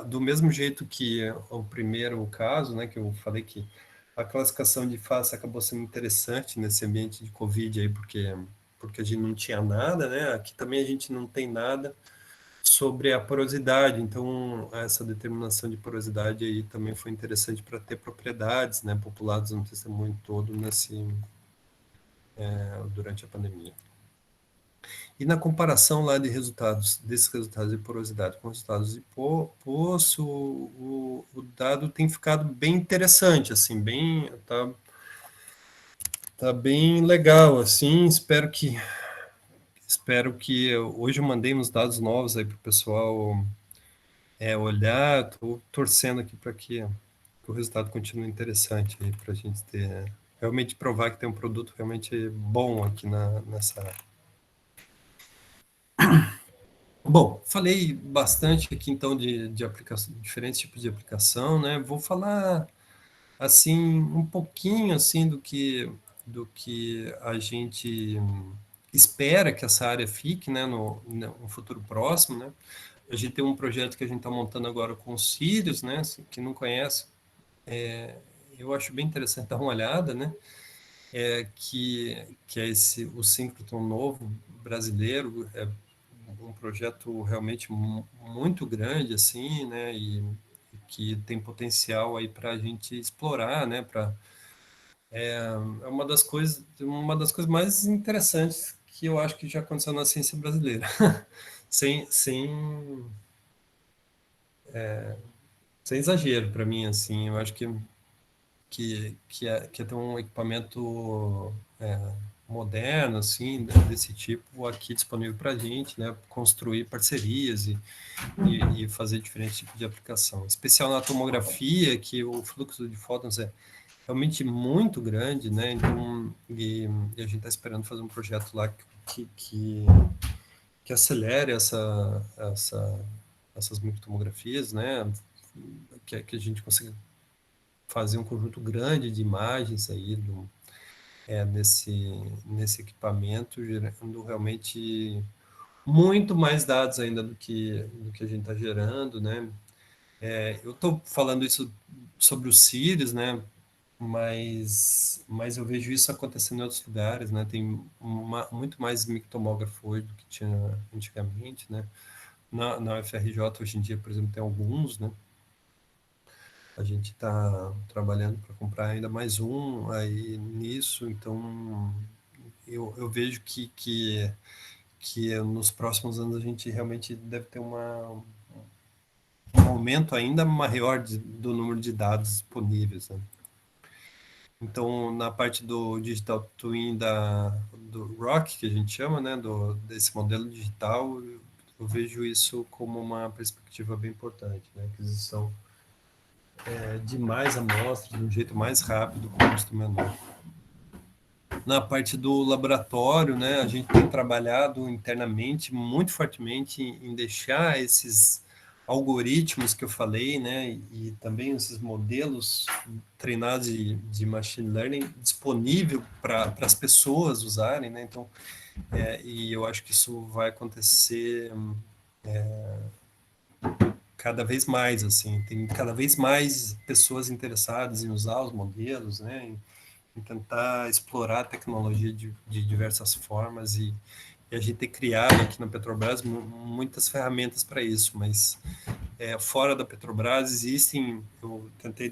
[SPEAKER 1] do mesmo jeito que o primeiro caso, né, que eu falei que a classificação de face acabou sendo interessante nesse ambiente de Covid aí, porque a gente não tinha nada, né, aqui também a gente não tem nada sobre a porosidade, então essa determinação de porosidade aí também foi interessante para ter propriedades, né, populadas no testemunho todo durante a pandemia. E na comparação lá de resultados, desses resultados de porosidade com resultados de poço, o dado tem ficado bem interessante, assim, tá bem legal, assim, espero que hoje eu mandei uns dados novos aí para o pessoal olhar, estou torcendo aqui para que o resultado continue interessante aí para a gente ter, realmente provar que tem um produto realmente bom aqui nessa área. Bom, falei bastante aqui então de aplicação, diferentes tipos de aplicação, né? Vou falar assim um pouquinho assim do que a gente espera que essa área fique, né, no futuro próximo, né? A gente tem um projeto que a gente está montando agora com os Sirius, né? Que não conhece, eu acho bem interessante dar uma olhada, né? Que é o Synchrotron novo brasileiro, um projeto realmente muito grande, assim, né? E que tem potencial aí para a gente explorar, né? É uma das coisas mais interessantes que eu acho que já aconteceu na ciência brasileira, sem sem exagero para mim, assim, eu acho que é ter um equipamento moderno, assim, desse tipo, aqui disponível para a gente, né, construir parcerias e fazer diferentes tipos de aplicação. Em especial na tomografia, que o fluxo de fótons é realmente muito grande, né, então, e a gente está esperando fazer um projeto lá que acelere essas microtomografias, né, que a gente consiga fazer um conjunto grande de imagens aí nesse equipamento, gerando realmente muito mais dados ainda do que a gente está gerando, né? Eu estou falando isso sobre os Sirius, né? Mas eu vejo isso acontecendo em outros lugares, né? Tem muito mais microtomógrafo hoje do que tinha antigamente, né? Na UFRJ, hoje em dia, por exemplo, tem alguns, né? A gente está trabalhando para comprar ainda mais um aí nisso, então eu vejo que nos próximos anos a gente realmente deve ter um aumento ainda maior do número de dados disponíveis, né? Então, na parte do Digital Twin do ROC, que a gente chama, né, desse modelo digital, eu vejo isso como uma perspectiva bem importante, né, aquisição de mais amostras, de um jeito mais rápido, com custo menor. Na parte do laboratório, né, a gente tem trabalhado internamente muito fortemente em deixar esses algoritmos que eu falei, né, e também esses modelos treinados de machine learning disponível para as pessoas usarem, né, então, e eu acho que isso vai acontecer cada vez mais, assim, tem cada vez mais pessoas interessadas em usar os modelos, né, em tentar explorar a tecnologia de diversas formas e a gente tem criado aqui na Petrobras muitas ferramentas para isso, mas fora da Petrobras existem, eu tentei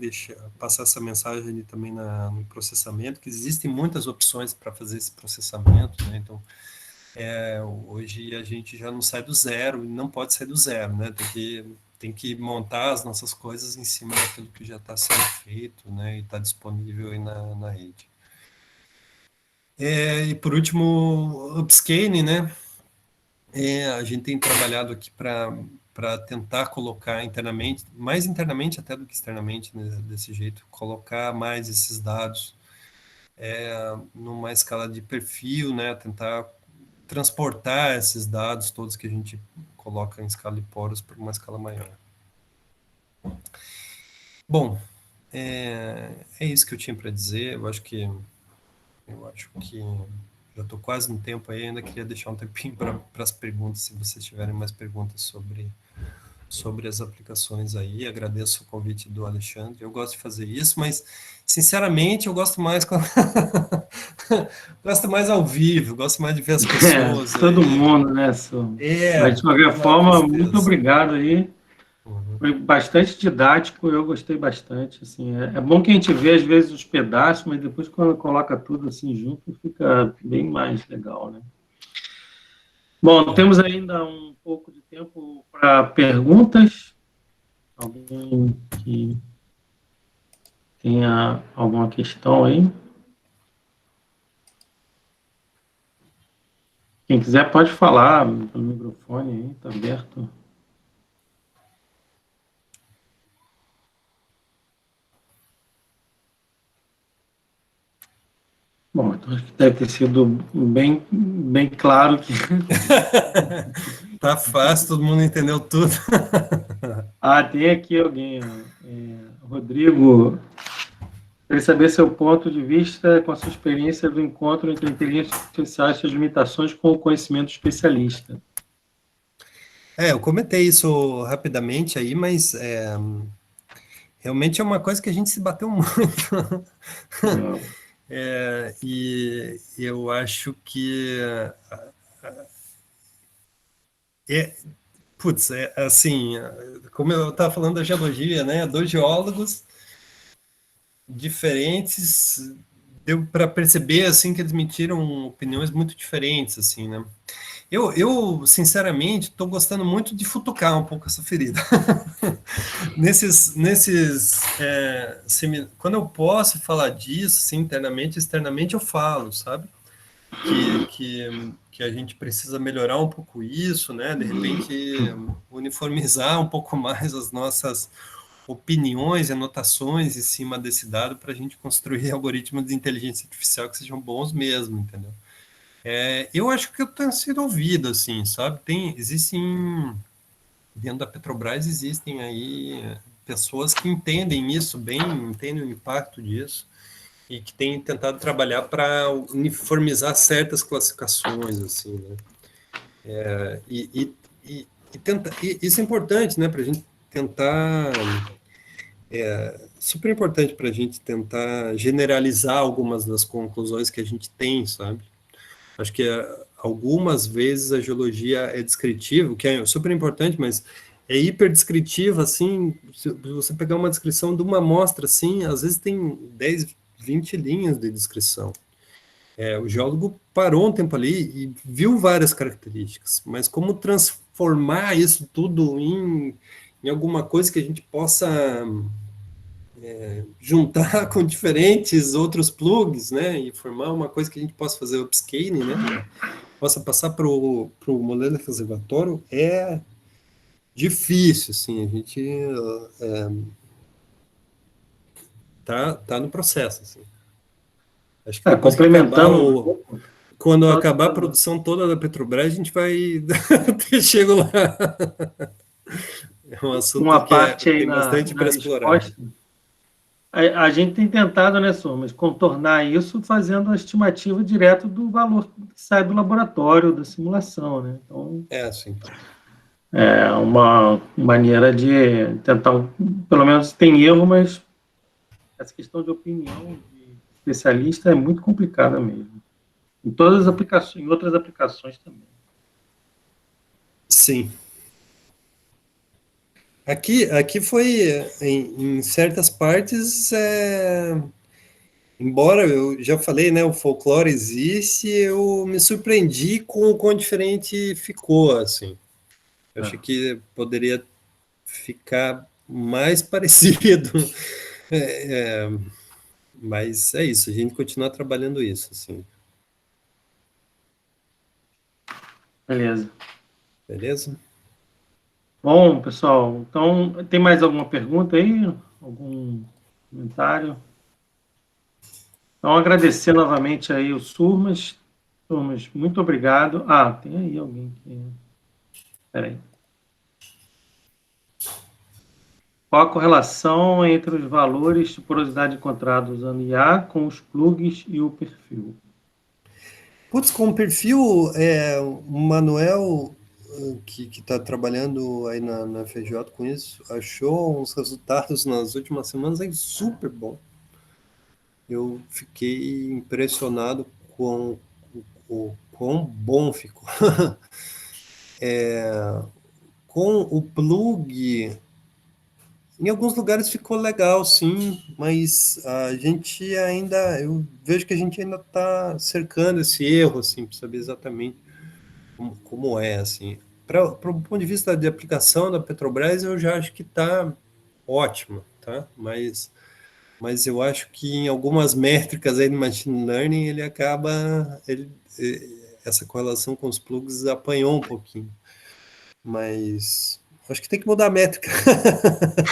[SPEAKER 1] passar essa mensagem ali também no processamento, que existem muitas opções para fazer esse processamento, né? Então, hoje a gente já não sai do zero, e não pode sair do zero, né? Tem que montar as nossas coisas em cima daquilo que já está sendo feito, né? E está disponível aí na rede. E por último, upscaling, né? A gente tem trabalhado aqui para tentar colocar internamente, mais internamente até do que externamente, né, desse jeito, colocar mais esses dados numa escala de perfil, né? Tentar transportar esses dados todos que a gente coloca em escala de poros para uma escala maior. Bom, é isso que eu tinha para dizer. Eu acho que já estou quase no tempo aí, ainda queria deixar um tempinho para as perguntas, se vocês tiverem mais perguntas sobre as aplicações aí. Agradeço o convite do Alexandre. Eu gosto de fazer isso, mas, sinceramente, eu gosto mais gosto mais ao vivo, gosto mais de ver as pessoas.
[SPEAKER 2] Todo mundo, né, Su? Mas, de qualquer forma, muito obrigado aí. Foi bastante didático, eu gostei bastante. Assim, é bom que a gente vê, às vezes, os pedaços, mas depois, quando coloca tudo assim junto, fica bem mais legal, né? Bom, temos ainda um pouco de tempo para perguntas. Alguém que tenha alguma questão aí? Quem quiser pode falar pelo microfone aí, está aberto. Bom, então acho que deve ter sido bem claro que...
[SPEAKER 1] Tá fácil, todo mundo entendeu tudo.
[SPEAKER 2] Tem aqui alguém, Rodrigo, queria saber seu ponto de vista com a sua experiência do encontro entre a inteligência artificial e suas limitações com o conhecimento especialista.
[SPEAKER 1] Eu comentei isso rapidamente aí, mas realmente é uma coisa que a gente se bateu muito. E eu acho que assim, como eu estava falando da geologia, né? Dois geólogos diferentes, deu para perceber assim que eles emitiram opiniões muito diferentes, assim, né? Eu sinceramente estou gostando muito de futucar um pouco essa ferida. Quando eu posso falar disso, assim, internamente, externamente eu falo, sabe? Que a gente precisa melhorar um pouco isso, né? De repente, uniformizar um pouco mais as nossas opiniões e anotações em cima desse dado para a gente construir algoritmos de inteligência artificial que sejam bons mesmo, entendeu? Eu acho que eu tenho sido ouvido, assim, sabe? Dentro da Petrobras existem aí pessoas que entendem isso bem, entendem o impacto disso, e que têm tentado trabalhar para uniformizar certas classificações, assim, né? Isso é importante, né, para a gente tentar... super importante para a gente tentar generalizar algumas das conclusões que a gente tem, sabe? Acho que algumas vezes a geologia é descritiva, o que é super importante, mas é hiperdescritiva, assim, se você pegar uma descrição de uma amostra, assim, às vezes tem 10, 20 linhas de descrição. O geólogo parou um tempo ali e viu várias características, mas como transformar isso tudo em alguma coisa que a gente possa juntar com diferentes outros plugs, né, e formar uma coisa que a gente possa fazer upscaling, né, possa passar para o modelo reservatório, é difícil, assim, a gente tá no processo, assim. Acho que depois
[SPEAKER 2] complementando...
[SPEAKER 1] quando acabar a produção toda da Petrobras, a gente vai chego lá. É um assunto
[SPEAKER 2] uma parte aí
[SPEAKER 1] tem bastante para explorar.
[SPEAKER 2] A gente tem tentado, né, Somas, contornar isso fazendo a estimativa direto do valor que sai do laboratório, da simulação, né? Então,
[SPEAKER 1] sim.
[SPEAKER 2] é uma maneira de tentar, pelo menos tem erro, mas essa questão de opinião de especialista é muito complicada mesmo. Em todas as aplicações, em outras aplicações também.
[SPEAKER 1] Sim. Aqui foi, em certas partes, embora eu já falei, né, o folclore existe, eu me surpreendi com o quão diferente ficou, assim. Eu achei que poderia ficar mais parecido. É, mas é isso, a gente continua trabalhando isso, assim.
[SPEAKER 2] Beleza.
[SPEAKER 1] Beleza?
[SPEAKER 2] Bom, pessoal, então, tem mais alguma pergunta aí? Algum comentário? Então, agradecer novamente aí o Surmas. Surmas, muito obrigado. Ah, tem aí alguém que... Espera aí. Qual a correlação entre os valores de porosidade encontrados usando IA com os plugs e o perfil?
[SPEAKER 1] Putz, com o perfil, o Manuel, que está trabalhando aí na FJ com isso, achou uns resultados nas últimas semanas aí super bom. Eu fiquei impressionado com o quão bom ficou. Com o plug, em alguns lugares ficou legal, sim, mas a gente ainda, eu vejo que a gente ainda está cercando esse erro, assim, para saber exatamente como é, assim. Para o ponto de vista de aplicação da Petrobras, eu já acho que está ótimo, tá? Mas eu acho que em algumas métricas aí do machine learning, essa correlação com os plugs apanhou um pouquinho. Mas acho que tem que mudar a métrica.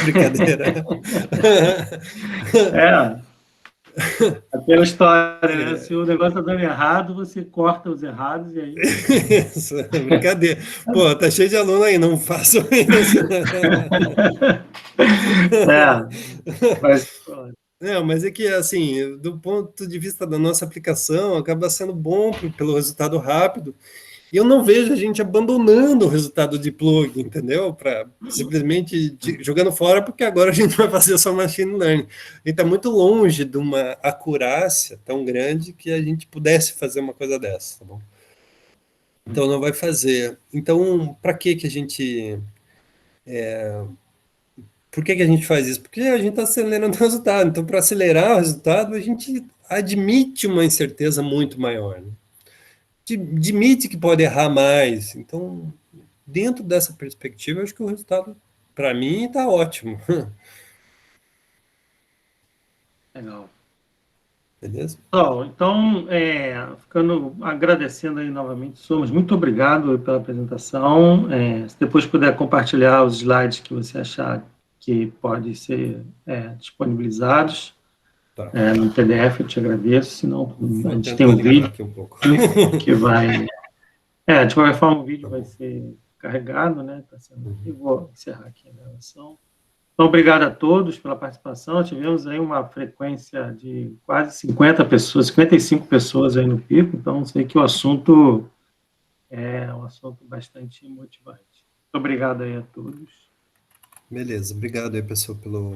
[SPEAKER 1] Brincadeira.
[SPEAKER 2] Aquela história, né? Se o negócio está dando errado, você corta os errados e aí...
[SPEAKER 1] Isso, brincadeira. Pô, tá cheio de aluno aí, não façam isso.
[SPEAKER 2] Mas...
[SPEAKER 1] Não, mas é que, assim, do ponto de vista da nossa aplicação, acaba sendo bom pelo resultado rápido. E eu não vejo a gente abandonando o resultado de plug, entendeu? Para simplesmente jogando fora, porque agora a gente vai fazer só machine learning. E está muito longe de uma acurácia tão grande que a gente pudesse fazer uma coisa dessa, tá bom? Então não vai fazer. Então, para que a gente... Por que a gente faz isso? Porque a gente está acelerando o resultado. Então, para acelerar o resultado, a gente admite uma incerteza muito maior, né? Admite que pode errar mais. Então, dentro dessa perspectiva, eu acho que o resultado, para mim, está ótimo.
[SPEAKER 2] Legal.
[SPEAKER 1] Beleza?
[SPEAKER 2] Pessoal, então, ficando agradecendo aí novamente, Somos, muito obrigado pela apresentação. Se depois puder compartilhar os slides que você achar que podem ser disponibilizados
[SPEAKER 1] Tá.
[SPEAKER 2] no PDF, eu te agradeço, senão a gente tem
[SPEAKER 1] Vou
[SPEAKER 2] um
[SPEAKER 1] tentar
[SPEAKER 2] vídeo
[SPEAKER 1] aqui um pouco.
[SPEAKER 2] que vai... de qualquer forma, o vídeo vai ser carregado, né? Tá sendo aqui. Vou encerrar aqui a gravação. Então, obrigado a todos pela participação. Tivemos aí uma frequência de quase 50 pessoas, 55 pessoas aí no pico, então sei que o assunto é um assunto bastante motivante. Muito obrigado aí a todos.
[SPEAKER 1] Beleza, obrigado aí, pessoal, pelo